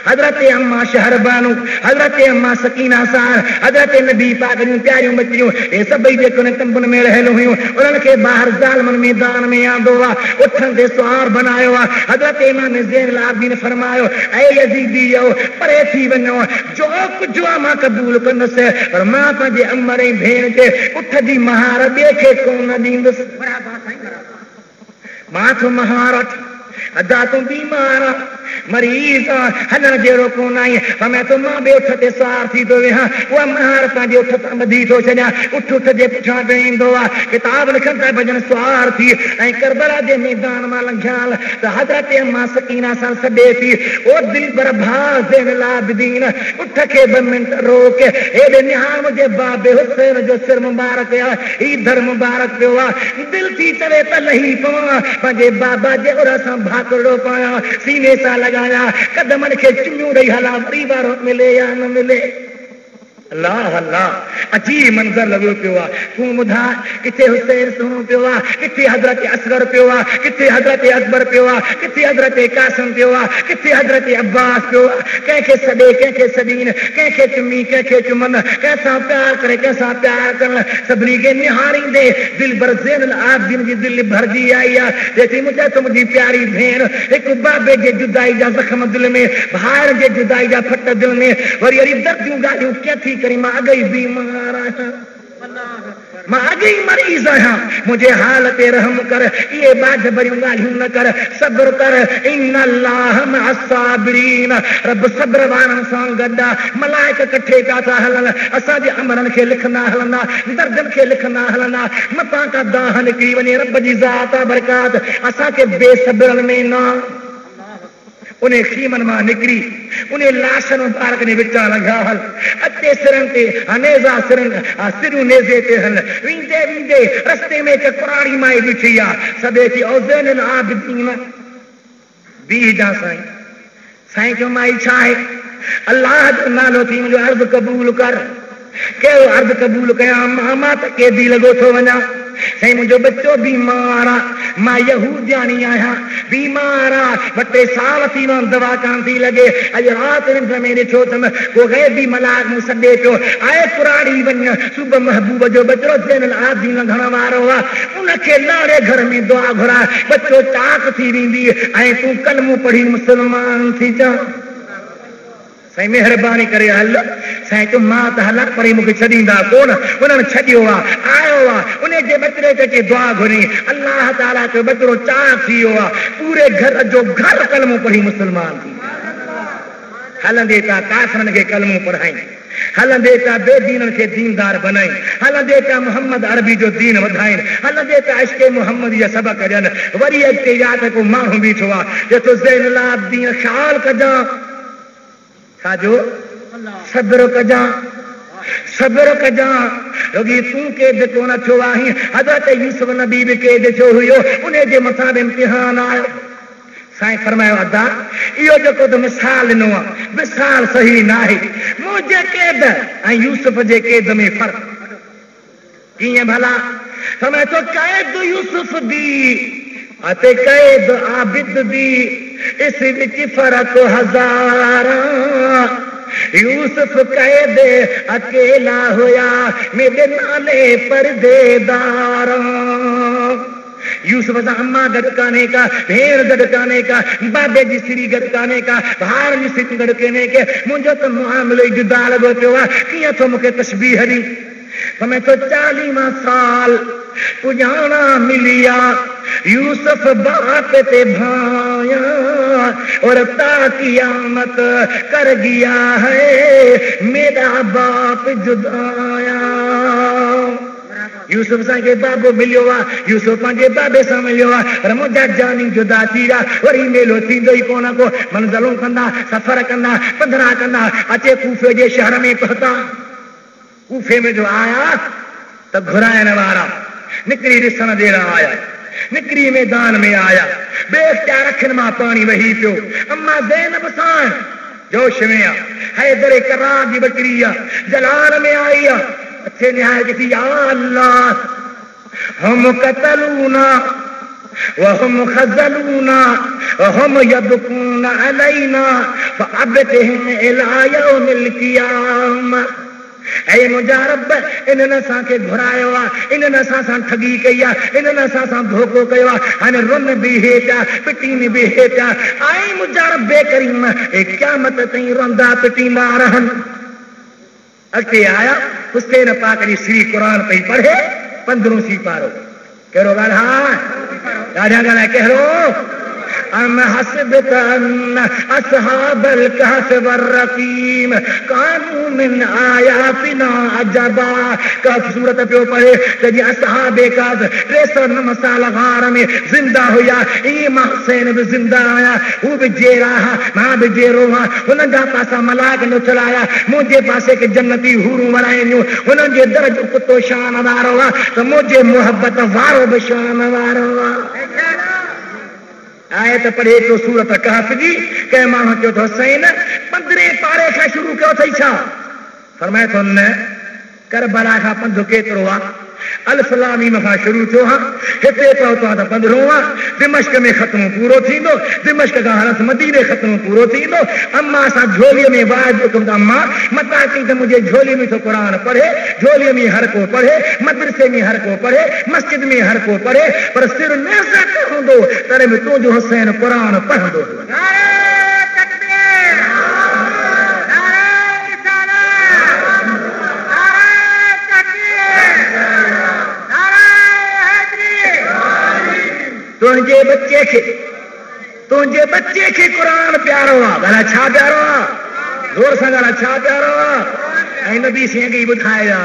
हज़रत अम्मा शहरबानू, हज़रत अम्मा सकीना सार, हज़रत नबी पाक जूं प्यारियूं बचड़ियूं, हे सभई जेको तंबुनि में रहियल हुयूं, उन्हनि खे ॿाहिरि ज़ालमनि मैदान में आंदो आहे, उठनि ते सुवार बनायो आहे। हज़रत इमाम ज़ैनुल आबिदीन फरमायो, ऐ यज़ीदीयो परे थी वञो, जो कुझु आहे मां क़बूल कंदुसि, पर मां पंहिंजे अमर ऐं भेण जे उठ जी महार ॿिए खे कोन ॾींदुसि। मां थो महारत अदा तूं बीमार मरीज़ हलण जहिड़ो कोन आई, मैं तो मां बि उठ ते सवार थी थो वेहां, उहा महार पंहिंजे उठ तां ॿधी थो छॾियां, उठ उठ जे पुठियां ईंदो आहे। किताब लिखनि था भॼन सवार थी ऐं करबला जे मैदान मां लंघियाल त हज़रत अम्मा सकीना सां सॾे थी, ओ दिलबर भाउ ज़ैनुल आबिदीन उठ खे 2 मिंट रोक, हेॾे निहार मुंहिंजे बाबे हुसैन जो सिर मुबारक आहे, ही दर मुबारक पियो आहे। दिलि थी चवे त लही पवां, पंहिंजे बाबा जे उर सां भाकड़ो पायां, सीने सां लगाया, कदमनि खे चुमियूं ॾेई हलां, वरी वारो मिले या न मिले। अल्लाह अल्लाह, अजीब मंज़र लॻो पियो आहे। तूं ॿुधाए किथे हुसैन सुहिणो पियो आहे, किथे हज़रत असगर पियो आहे, किथे हज़रत अकबर पियो आहे, किथे हज़रत कासिम पियो आहे, किथे हज़रत अब्बास पियो आहे। कंहिंखे सॾे कंहिंखे सॾीन, कंहिंखे चुमी कंहिंखे चुमन, कंहिंसां प्यार करे कंहिंसां प्यार करण, सभिनी खे निहारींदे दिलबर ज़ैनुल आबिदीन जी दिलि भरिजी आई आहे। जेकी मुंहिंजी प्यारी भेण हिकु बाबे जे जुदाई जा ज़ख़्म दिलि में, भाइर जे जुदाई जा फट दिलि में, वरी वरी दर्दियूं ॻाल्हियूं कीअं थी करी, मां अॻई बीमार आहियां, मां अॻई मरीज़ आहियां, मुंहिंजे हाल ते रहम कर, इहे बाझ भरियूं ॻाल्हियूं न कर, सब्र कर। इन्नल्लाह मअस्साबिरीन, रब सब्र वारनि सां गॾु आहे। मलाइक कठे पिया था हलनि, असांजे अमरनि खे लिखंदा हलंदा, दर्जनि खे लिखंदा हलंदा, मतां का दाह निकिरी वञे, रब जी ज़ात आहे बरकात असांखे बेसब्रनि में न। उन खीमन मां निकिरी उन लाशनि मुबारक जे विचां लॻा हल, अचे सिरनि ते हनेज़ा सिरूं नेज़े ते हल, वेंदे वेंदे रस्ते में हिकु कुराड़ी माई ॾिठी आहे, सॾे थी ओ ज़ैनुल आबिदीन बीह जा साईं। साईं चयो माई छा आहे? अल्लाह जो नालो थी मुंहिंजो अर्ज़ु क़बूल कर। कहिड़ो अर्ज़ु क़बूल कयां? मां त कैदी लॻो थो वञा। साईं मुंहिंजो बच्चो बीमार आहे, मां यहूदियानी आहियां, बीमार आहे, 2-3 साल थी विया दवा कान थी लॻे। अॼु राति निंड में ॾिठो त को ग़ैबी मलाक मूं सॾे पियो, आए कुराड़ी वञ, सुबुह महबूब जो बचिड़ो ज़ैनुल आबिदीन लंघण वारो आहे, उनखे लाड़े घर में दुआ घुराए, बच्चो चाक थी वेंदी ऐं तूं कलमो पढ़ी मुस्लमान थी जा। साईं महिरबानी करे हल। साईं चयो मां त हलां, पर मूंखे छॾींदा कोन। उन्हनि छॾियो आहे, आयो आहे, उन जे बचिड़े ते अची दुआ घुरी, अल्लाह ताला जो बचिड़ो चाक थी वियो आहे, पूरे घर जो घर कलमो पढ़ी मुस्लमान थी। हलंदे था काफ़िरनि खे कलमो पढ़ाई, हलंदे था बेदीननि खे दीनदार बनाई, हलंदे था मोहम्मद अरबी जो दीन वधाइनि, हलंदे था इश्क़ मोहम्मद जा सबक़ ॾियनि। वरी अॻिते यादि को माण्हू बीठो आहे, जेको ज़ैनुल आबिदीन ख़्याल कजां छाजो सब्र कजां, सब्र कजां, छोकी तूं कैद कोन थियो आहीं। हज़रत यूसुफ नबी बि कैद थियो हुयो, उन जे मथां बि इम्तिहान आयो। साईं फरमायो अदा इहो जेको त मिसाल ॾिनो आहे, मिसाल सही न आहे। मुंहिंजे कैद ऐं यूसुफ जे कैद में फ़र्क़ु कीअं भला? फरमाए थो कैद यूसुफ दी अते कैद आबिद दी, इस विच फ़र्क़ हज़ार। यूसुफ कैद अकेला हुया, मेरे नाले परदेदार। यूसुफ सां अम्मा गॾु कान्हे का, भेण गॾु कान्हे का, बाबे जी सिरी गॾु कान्हे का, भाउ जी सिरी गॾु कान्हे के। मुंहिंजो त मुआमिलो ई जुदा लॻो पियो आहे। कीअं थो मूंखे तशबीह ॾी? मैं तो 40 साल पुजाना मिलिया यूसुफ बाप ते भाया और ता कियामत कर गया है मेरा बाप जुदाया। यूसुफ सां के बाबो मिलियो आहे, यूसुफ पंहिंजे बाबे सां मिलियो आहे, पर मुंहिंजा जानी जुदा थी विया। वरी मेलो थींदो ई कोन को। मंज़िलूं कंदा, सफ़र कंदा, पंधरा कंदा, अचे कूफे जे शहर में पहुता। कूफे में जो आया त घुराइण वारा निकिरी ॾिसण जहिड़ा आया, निकिरी मैदान में आया, बेख्तियार अखियुनि मां पाणी वही पियो। अम्मा ज़ैनब सां जोश में आहे, हैदर करार जी बकरी आहे, जलाल में आई आहे। अच्छे निहायत थी, या अल्लाह हम कतलूना वहम खज़लूना वहम यबकून अलैना फअबतहिम इला यौमिल क़ियामह। ऐ मुंहिंजा रब, इन्हनि असांखे घुरायो आहे, इन्हनि असां सां ठगी कई आहे, इन्हनि असां सां धोखो कयो आहे। हाणे रुन बि हे पिया, पिटीन बि हे पिया। ऐं मुंहिंजा रब करीम क़यामत ताईं रोंदा पिटींदा रहनि। अॻिते आया, हुसैन पाक जी श्री क़ुर पई पढ़े, 15 सी पारो। कहिड़ो ॻाल्हाए? ॾाढा ॻाल्हाए। कहिड़ो? अम हसबत अन्न असहाबल कहफ वरकीम कानू मिन आयातिना अजबा। कहफ सूरत पियो पढ़े त जी असहाबे कहफ 63 साल गार में ज़िंदा हुया। ई मां हुसैन बि ज़िंदा आया, हू बि जेरा हा, मां बि जेरो हा। हुननि जा पासा मलाक न चलाया, मुंहिंजे पासे के जन्नती हूरूं वराइनियूं। हुननि जे दर जो कुतो शान वारो आहे त मुंहिंजे मोहबत वारो बि शान वारो आहे। आयत पढ़े तो सूरत कहफ जी, कंहिं माण्हू चयो त हुसैन 15 पारे खां शुरू कयो अथई छा? फरमाए थो न, करबला खां पंधु केतिरो आहे? अल्फ लाम मीम खां शुरू थियो हा, हिते पहुतो आहे त 15 आहे। दिमश्क में ख़त्म पूरो थींदो, दिमश्क खां हरस मदीने ख़त्म पूरो थींदो। अम्मा सां झोलीअ में वाइदो कयो त अम्मा मता कई त मुंहिंजे झोली में तो क़ुर पढ़े, झोलीअ में हर को पढ़े, मदरसे में हर को पढ़े, मस्जिद में हर को पढ़े, पर सिर नेज़त हूंदो तॾहिं बि तुंहिंजो हुसैन क़ुर पढ़ंदो। तुंहिंजे बच्चे खे क़ुर प्यारो आहे। ॻाल्हाए छा प्यारो आहे? ज़ोर सां ॻाल्हाए, छा प्यारो आहे? ऐं नबी सिंह खे ॿुधाया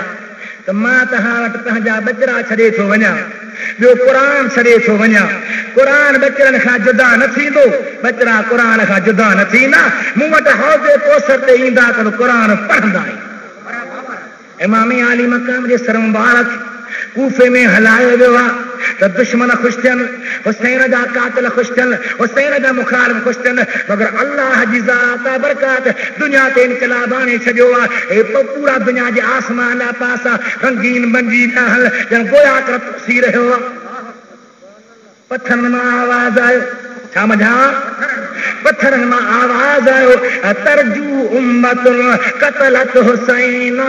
त मां तव्हां वटि पंहिंजा बचड़ा छॾे थो वञा, ॿियो क़ुर छॾे थो वञा। क़ुर बचड़नि खां जुदा न थींदो, बचड़ा क़ुर खां जुदा न थींदा। मूं वटि हौज़े कौसर ते ईंदा त क़ुर पढ़ंदा आहिनि। इमाम आली मक़ाम जे सर मुबारक कूफे में हलायो वियो आहे त दुश्मन ख़ुशि थियनि, हुसैन जा कातिल ख़ुशि थियनि, हुसैन जा मुखालिफ़ ख़ुशि थियनि, मगर अल्लाह जी ज़ात बरकत दुनिया ते इनकलाब आणे छॾियो आहे। पूरा दुनिया जे आसमान जा पासा रंगीन बंजी हल ॼण गोया कर थी रहियो आहे। पत्थरनि मां आवाज़ आयो, छा मझा? पत्थरनि मां आवाज़ आयो, तरजू उम्मतुन कतलत हुसैन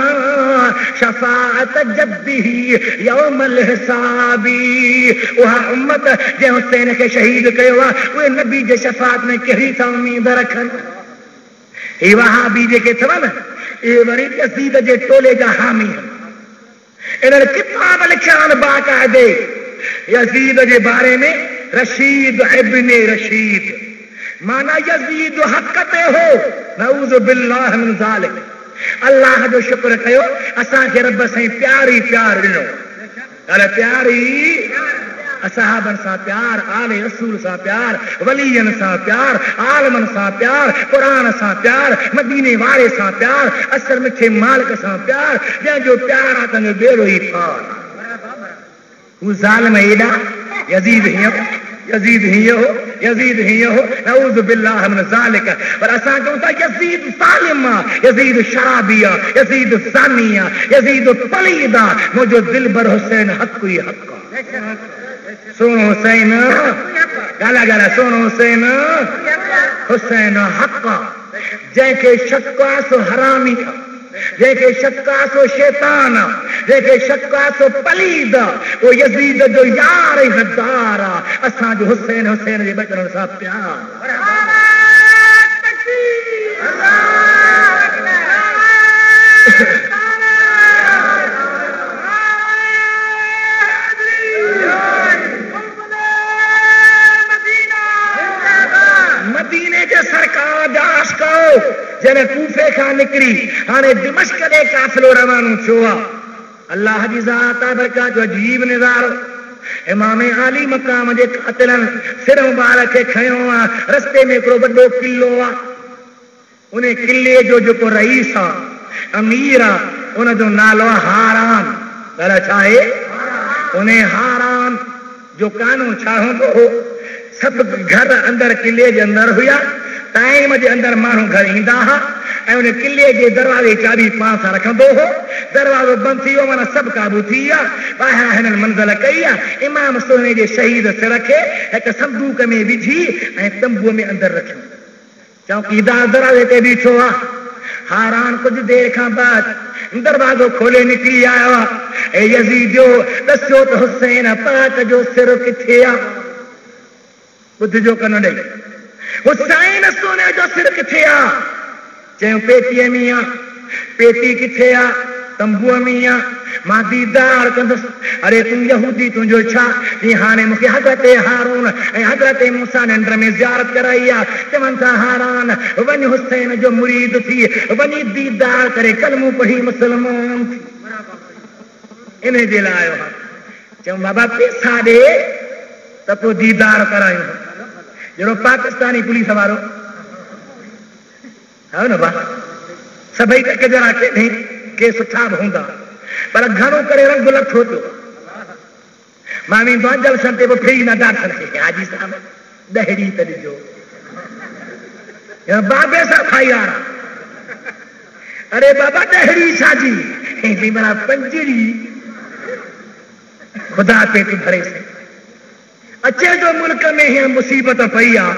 शफाअत जद्दिही यौमल हिसाबी। उहा उम्मत जंहिं हुसैन खे शहीद कयो आहे, उहे नबी जे शफाअत में कहिड़ी था उम्मीद रखनि? ही वहाबी जेके अथव न, इहे वरी यज़ीद जे टोले जा हामी आहिनि। इन्हनि किताब लिखिया आहिनि बाक़ाइदे यज़ीद जे बारे में। रशीद इब्न रशीद माना यज़ीद हक़ ते हो, नऊज़ बिल्लाह मिन ज़ालिक। अल्लाह जो शुक्र कयो, असांखे रब साईं प्यारी प्यार ॾिनो। अरे प्यारी असहाबन सां प्यार, आले रसूल सां प्यार, वलीयन सां प्यार, आलमन सां प्यार, क़ुरान सां प्यार, मदीने वारे सां प्यार, असर मिठे मालिक सां प्यार। जंहिंजो प्यार आहे तुंहिंजो बेड़ो ई पार। हू ज़ालिम एॾा, यज़ीद हीअं, यज़ीद हीअं हो, यज़ीद हीअं हो, नऊज़ बिल्लाह मिन ज़ालिक। पर असां चऊं था यज़ीद ज़ालिम आहे, यज़ीद शराबी आहे, यज़ीद ज़ानी आहे, यज़ीद पलीद आहे। मुंहिंजो दिलबर हुसैन हक़ ई हक़ आहे। सोनो हुसैन, गाला गाला सोनो हुसैन, हुसैन हक़ आहे। जंहिंखे शक आहे सो हरामी आहे, जंहिंखे शक आहे सो शैतान आहे, जेके शक्का सो पलीद वो यजीद जो यार गद्दार असां जो हुसैन हुसैन जे बचन सां प्यार मदीने जे सरकार दास को जने कूफे खां निकरी हाने दिमश्क दे काफिलो रवानो थियो अल्लाह जी ज़ात बरकत जो अजीब नज़ारो इमाम आली मकाम जे कातिलन सिर मुबारक खे खयो रस्ते में हिकिड़ो वॾो किलो उन किले जो जेको रईस अमीर उन जो नालो हारान पर छा आहे उन हारान जो कानून छा हूंदो हो सब घर अंदर किले जे अंदर हुआ टाइम जे अंदर माण्हू घर ईंदा हुआ ऐं उन किले जे दरवाजे चाबी पाण सां रखंदो हो दरवाज़ो बंदि थी वियो माना सभु क़ाबू थी विया ॿाहिरां हिननि मंज़िल कई आहे इमाम सोने जे शहीद सिर खे हिकु संदूक में विझी ऐं तंबूअ में अंदर रखियो चौकीदार दरवाजे ते बीठो आहे हारान कुझु देरि खां बाद दरवाज़ो खोले निकिरी आयो आहे ऐं यज़ीद दस्यो त हुसैन पाक जो सिर किथे आहे ॿुधिजो कन ॾेई हुसैन सोने जो सिर किथे आहे चयो पेटीअ में आहे पेटी किथे आहे तंबूअ में आहे मां दीदार कंदुसि अरे तूं यहूदी तुंहिंजो छा जीअं हाणे मूंखे हज़रत हारून ऐं हज़रत मूसा निंड में ज़ियारत कराई आहे चवनि था हारान वञ हुसैन जो मुरीद थी वञी दीदार करे कलमो पढ़ी मुसलमान थी इन जे लाइ आयो आहे चयूं बाबा पैसा ॾे त पोइ दीदार करायूं जहिड़ो पाकिस्तानी पुलिस वारो है न बा सभई तक जरा के सुठा भी हूंदा पर घणो करे रंग लथो थियो मां वेंदो आहियां जलसनि ते पोइ फेरी न डॉक्टर खे हाजी साहब ॾहड़ी त ॾिजो बाबे सां खाई आरा अरे बाबा ॾहड़ी छाजी हेॾी माना पंजड़ी खुदा पे तूं भरे से अचे जो मुल्क में हीअ मुसीबत पई आहे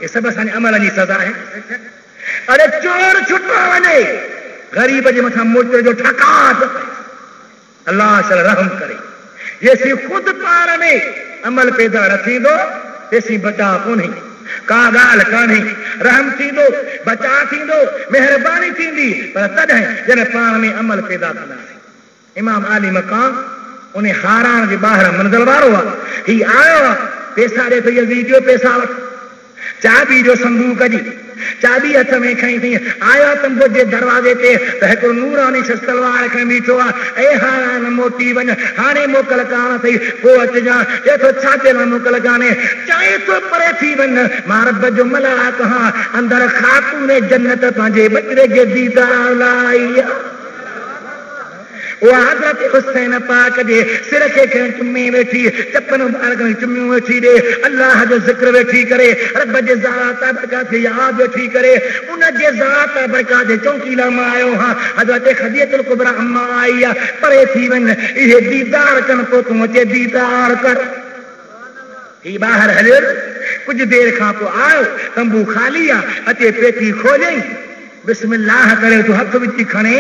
ये सभु असांजे अमल जी सज़ा आहे अरे चोर छुटो वञे ग़रीब जे मथां मोटर जो ठकात अल्लाह शल रहम करे जेसी खुद पाण में अमल पैदा न थींदो तेसी बचा कोन्हे का ॻाल्हि कान्हे रहम थींदो बचा थींदो महिरबानी थींदी पर तॾहिं जॾहिं पाण में अमल पैदा कंदासीं इमाम आली मकाम उन हारान जे ॿाहिरां मंज़िल वारो आहे ही आयो आहे पैसा ॾे त यज़ीद जो पैसा वठ चाबी जो संदूक जी चाबी हथ में खई थी आया तंबूअ जे दरवाजे ते त हिकिड़ो नूरानी शख़्स तलवार खणी बीठो आहे ए हारान मोटी वञ हाणे मोकल कान अथई पोइ अचिजां चए थो छाजे लाइ मोकल कान्हे चए थो परे थी वञ मां रब जो मलाक हां अंदर ख़ातून जन्नत पंहिंजे बचड़े जे दीदार लाइ वो हज़रत हुसैन पाक जे सिर खे चुमी वेठी चपन मुबारक में चुमी वेठी ॾे अल्लाह जो ज़िक्र वेठी करे रब जे ज़ात बरकत खे यादि वेठी करे उन जे ज़ात बरकत जे चौकीला मां आयो हां हज़रत खदीजतुल कुबरा अम्मा आई आहे परे थी वञ इहे दीदार कनि पोइ तूं अचे दीदार कर ही ॿाहिरि हलियो कुझु देरि खां पोइ आयो तंबू ख़ाली आहे अचे पेटी खोलियईं बिस्मिल्लाह करे तूं हथ विझी खणे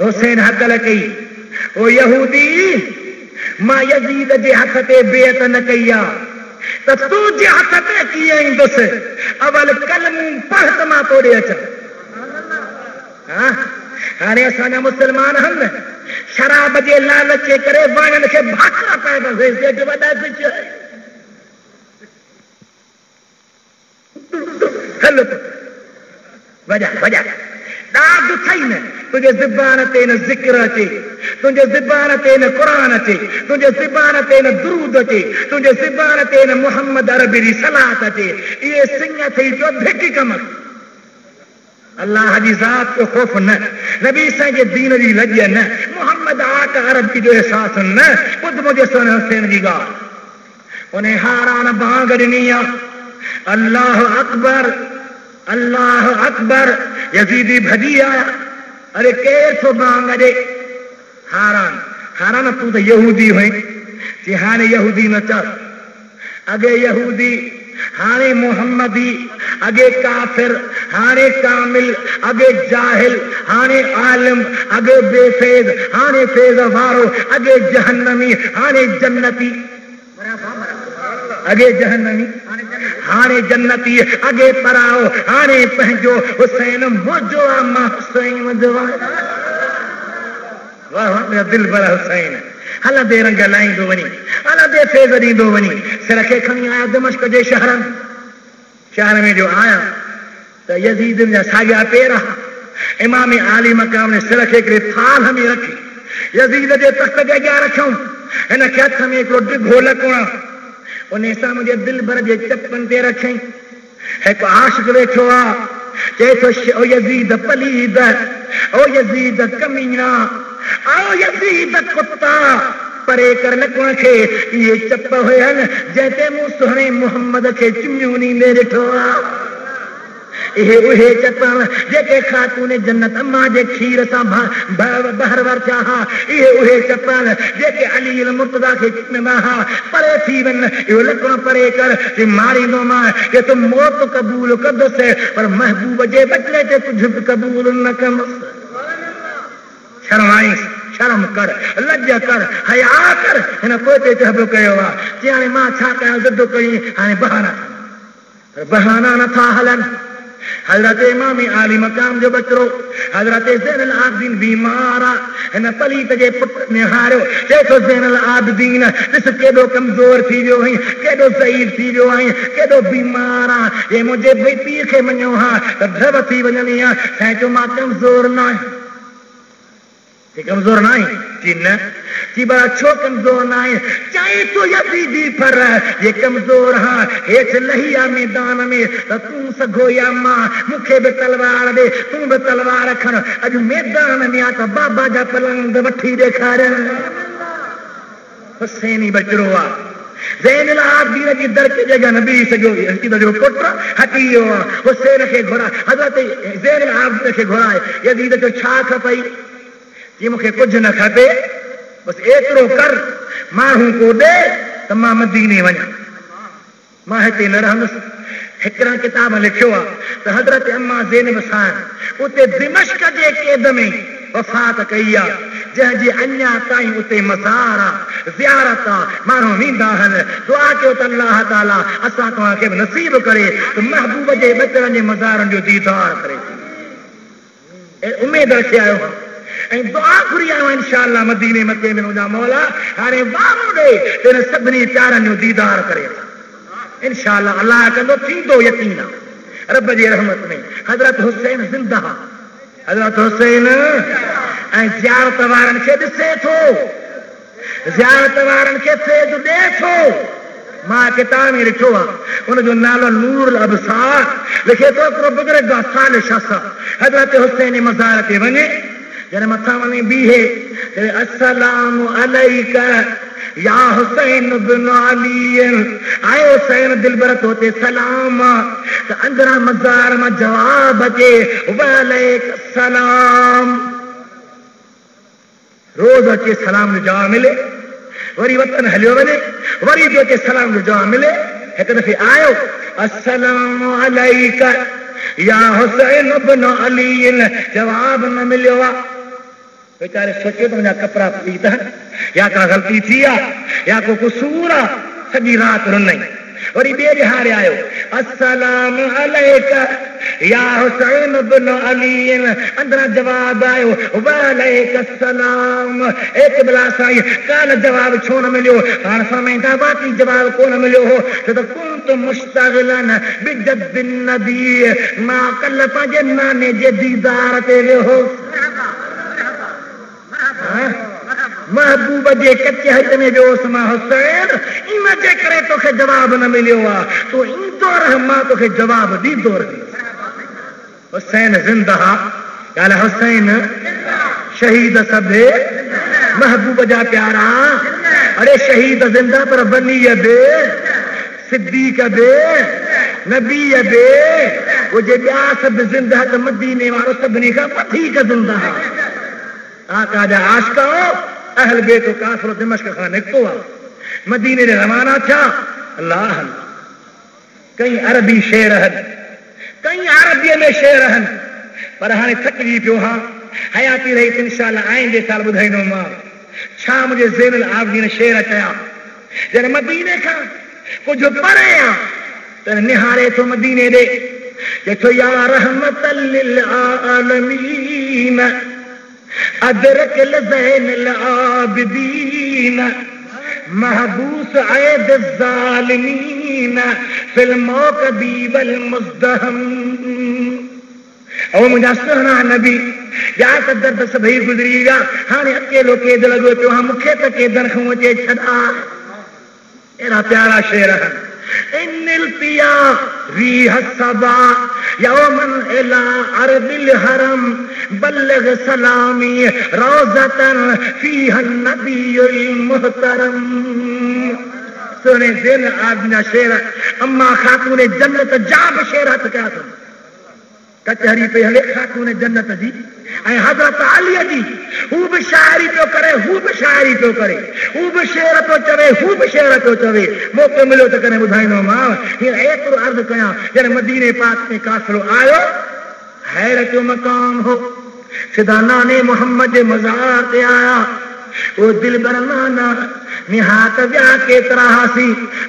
हुसैन हकल कई ओ यहूदी मां यज़ीद जे हथ ते बेअत न कई आहे त तूं जे हथ ते कीअं ईंदुसि अवल कलमूं पढ़ त मां तोड़े अचां हाणे असांजा मुस्लमान आहिनि शराब जे लालच जे करे वणनि खे भाकरा पैदा वॾा कुझु हल वॼा वॼा ॾाढ थई न तुंहिंजे ज़ुबान ते न ज़िक्र अचे तुंहिंजे ज़ुबान ते न क़ुरान अचे तुंहिंजे ज़ुबान ते न दुरूद अचे तुंहिंजे ज़ुबान ते न मुहम्मद अरबी जी सलात अचे इहे सिंह थई पियो धिक कम अल्लाह जी ज़ात जो ख़ौफ़ न नबी साईं जे दीन जी लॼ न मुहम्मद आका अरबी जो एहसास न ॿुध मुंहिंजे सोने हुसैन जी ॻाल्हि उन हारान भांग ॾिनी आहे अल्लाह अकबर यज़ीदी भॼी आया अरे केर थो भांग ॾे हारान तूं त यहूदी हुई चई हाणे यहूदी न चओ अॻे यहूदी हाणे मोहम्मदी, अगे काफिर, हाणे कामिल, अगे जाहिल, हाणे आलिम, अगे बेफेज, हाणे फेज वारो, अगे जहन्नमी, हाणे जन्नती, अगे जहन्नमी, हाणे जन्नती, अगे पराओ, हाणे पंहिंजो हुसैन मुंहिंजो आहे, मां हुसैन जो आहियां। वाह वाह मेरा दिल भरा हुसैन। हलंदे रंग लाहींदो वञी, हलंदे फेज़ ॾींदो वञी, सिर खे खणी आया दमिश्क जे शहर में जो आया त यज़ीद जा साॻिया पेर, इमाम आली मक़ाम ने सिर खे हिकिड़े थाल में रखी यज़ीद जे तख़्त जे अॻियां रखियऊं। हिन खे हथ में हिकिड़ो ढिघो लकुण, उन सां मुंहिंजे दिल भर जे चपनि ते रखियईं। हिकु आशिक़ वेठो आहे, चए थो ओ यज़ीद पलीद, ओ यज़ीद कमीना, ओ यज़ीद कुत्ता, परे कर लकुण खे। इहे चप हुयनि जंहिं मूं सुहिणे मुहम्मद खे चुमियूं ॾींदे ॾिठो आहे। इहे उहे चप जेके ख़ातून जन्नत अम्मा जे खीर सां बहर वरिता हा। इहे उहे चप जेके अली मुर्तज़ा खे चुमिया हा। परे थी वञ, इहो लकुण परे कर, मारींदोमांइ कि तूं मौत क़बूल कंदुसि, पर महबूब जे बदिले ते कुझु बि क़बूल न कंदुसि। शर्म आई, शर्म कर, लज कर, हया कर। हिन पोइ तहबो कयो आहे, चई हाणे मां छा कयां, ज़िद कई, हाणे बहाना नथा हलनि। हज़रत इमाम आली मक़ाम जो बचड़ो हज़रत ज़ैनुल आबिदीन बीमार आहे। हिन पलीत जे पुट निहारियो, चए थो ज़ैनुल आबिदीन ॾिस केॾो कमज़ोर थी वियो आहीं, केॾो ज़ईफ़ थी वियो आहीं, केॾो बीमार आहे। हे मुंहिंजे भई पीउ खे मञो हा त ढब थी वञणी आहे। साईं चयो मां कमज़ोर न आहियां। कमज़ोर न आई कि न, कि बड़ा छो कमज़ोर न आहे, चाहे तो यज़ीदी पर ये कमज़ोर हाँ, हेठि लही आ मैदान में त तूं सघो या मां, मूंखे बि तलवार ॾे, तूं बि तलवार खण। अॼु मैदान में आ त बाबा जा पलंग वठी ॾेखारनि। हुसैनी बचड़ो आहे, ज़ैनुल आबिदीन जी दर ते जॻह न बीह सघियो। यज़ीद जो पुटु हटी वियो आहे। हुसैन खे घुराए, हज़रत ज़ैनुल आबिदीन खे घुराए। यज़ीद जो छा खपई, कि मूंखे कुझु न खपे, बसि एतिरो कर, माण्हू को ॾे त मां मदीने वञा, मां हिते न रहंदुसि। हिकिड़ा किताब लिखियो आहे त हज़रत अम्मा ज़ैनब साहिब उते दिमश्क जे क़ैद में वफ़ात कई आहे, जंहिंजी अञा ताईं उते मज़ार आहे, ज़ियारत आहे, माण्हू वेंदा आहिनि। दुआ कयो त अल्लाह ताला असां तव्हांखे बि नसीब करे त महबूब जे बचड़नि जे मज़ारनि जो दीदार करे। उमेद रखी आयो आहे ऐं दुआ घुरी आयो इंशाअल्लाह मदीने मके में मुंहिंजा मौला हाणे वारो ॾे तेरे सभिनी प्यारनि जो दीदार करे इंशाअल्लाह। अल्लाह कंदो, थींदो यकीन आहे रब जी रहमत में। हज़रत हुसैन ज़िंदा, हज़रत हुसैन ऐं ज़ियारत वारनि खे ॾिसे थो, ज़ियारत वारनि खे फैज़ ॾे थो। मां किताब में ॾिठो आहे, उनजो नालो नूरुल अबसार लिखे थो। हिकिड़ो बुज़ुर्ग आहे सालिह शख़्स, हज़रत हुसैन मज़ार ते वञे, जॾहिं मथां वञी बीहे, अस्सलामु अलैका या हुसैन बिन अली, आए हुसैन दिलबर तोते सलाम, त अंदरां मज़ार मां जवाब अचे वालेकुम सलाम। रोज़ अचे सलाम जो जवाब मिले, वरी वतन हलियो वञे, वरी जो अचे सलाम जो जवाब मिले। हिकु दफ़े आयो अस्सलामु अलैका या हुसैन बिन अली, जवाब न मिलियो आहे। बेचारे सोचियो त मुंहिंजा कपिड़ा पीता या का ग़लती थी आहे या को कुसूर आहे, सॼी राति रुनई। वरी ॿिए ॾिहाड़े आयो अस्सलामु अलैका या हुसैन बिन अली, अंदरां जवाब आयो वालेकुम सलाम। एक बिला साईं काल जवाब छो न मिलियो, हाणे फरमाईंदा बाक़ी जवाब कोन मिलियो हो छो त कुंत मुश्तग़िलन बिजद्दिन नबी, मां कल्ह पंहिंजे नाने जे दीदार ते वियो, महबूब जे कचे हथ में वियोसि मां हुसैन। इन जे करे तोखे जवाब न मिलियो आहे, तूं ईंदो रह, मां तोखे जवाब ॾींदो रह। हुसैन ज़िंदा, ॻाल्हि हुसैन शहीद सभे महबूब जा प्यारा। अरे शहीद ज़िंदा पर बनी बे, सिद्दीक़ बे, नबी बे, वो जे ॿिया सभु ज़िंदा त मदीने वारो सभिनी खां वधीक ज़िंदा। आका जा आशिक़ अहल बेत काफ़िर दिमश्क खां निकितो आहे, मदीने ॾे रवाना थिया। अल्लाह कई अरबी शेर आहिनि, कई अरबीअ में शेर आहिनि, पर हाणे थकिजी पियो। हाँ हयाती रही इंशाअल्लाह आईंदे साल ॿुधाईंदोमांव छा मुंहिंजे ज़ैनुल आबिदीन शेर चया। जॾहिं मदीने खां कुझु परे आहे त निहारे थो मदीने ॾे, चए या रहमतल लिल आलमीन अदरक ज़ैनुल आबिदीन महबूस ऐद ज़ालिमीन फिल मौक़दी वल मुज़दहम। ओ मुंहिंजा सुहिणा नबी या त दर्द सभई गुज़री विया, हाणे अकेलो केद लॻो पियो। हाँ मूंखे त केदर खां अचे छॾा। अहिड़ा प्यारा शेर आहिनि। इनिल पिया रीह सबा यौमन इला अरबिल हरम बल्लग सलामी रोज़तन फीहा नबीयुल मुहतरम। सुने दिन आदमी शेर अम्मा खातून जन्नत जा बि शेर हथ कया अथनि। कचहरी पे हले खातून जन्नत जी ऐं हज़रत अली जी, हू बि शाइरी पियो करे, हू बि शाइरी पियो करे, हू बि शेर पियो चवे, हू बि शेर पियो चवे। मौक़ो मिलियो त कॾहिं ॿुधाईंदोमांव। हीअं एतिरो अर्ज़ु कयां, जॾहिं मदीने पाक में काफ़िलो आयो, हैरत जो मकाम हो। सिधा नाने मोहम्मद जे मज़ार ते आया। वो दिल बरनाना निहात विया केतिरा हासी,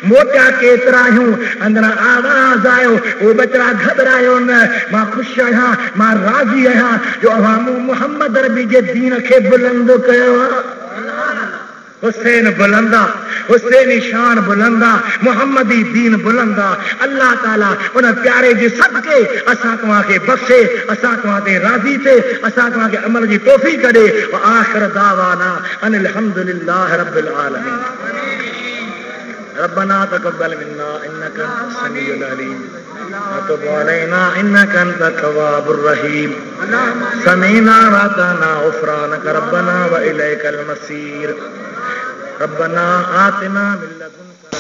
मोटिया केतिरा आहियूं। अंदरां आवाज़ आयो, वो बचड़ा घबरायो न, मां ख़ुशि आहियां, मां राज़ी आहियां जो अवां मूं मोहम्मद रबी जे दीन खे बुलंद कयो आहे। हुसैन बुलंदा, हुसैनी शान बुलंदा, मोहम्मदी दीन बुलंदा। अल्लाह ताला उन प्यारे जे सदके असां तव्हांखे बख़्शे, असां तव्हां ते राज़ी थिए, असां तव्हांखे अमल जी तौफ़ीक़ ॾे। व आख़िर दावाना अनिल हम्दुलिल्लाहि रब्बिल आलमीन। रब्बना तक़ब्बल मिन्ना इन्नका अंतस समीउल अलीम व तुब अलैना इन्नका अंतत तव्वाबुर रहीम। समीना व अताना ग़ुफ़रानक रब्बना व इलैकल मसीर। रब्बना आतिना मिन लदुन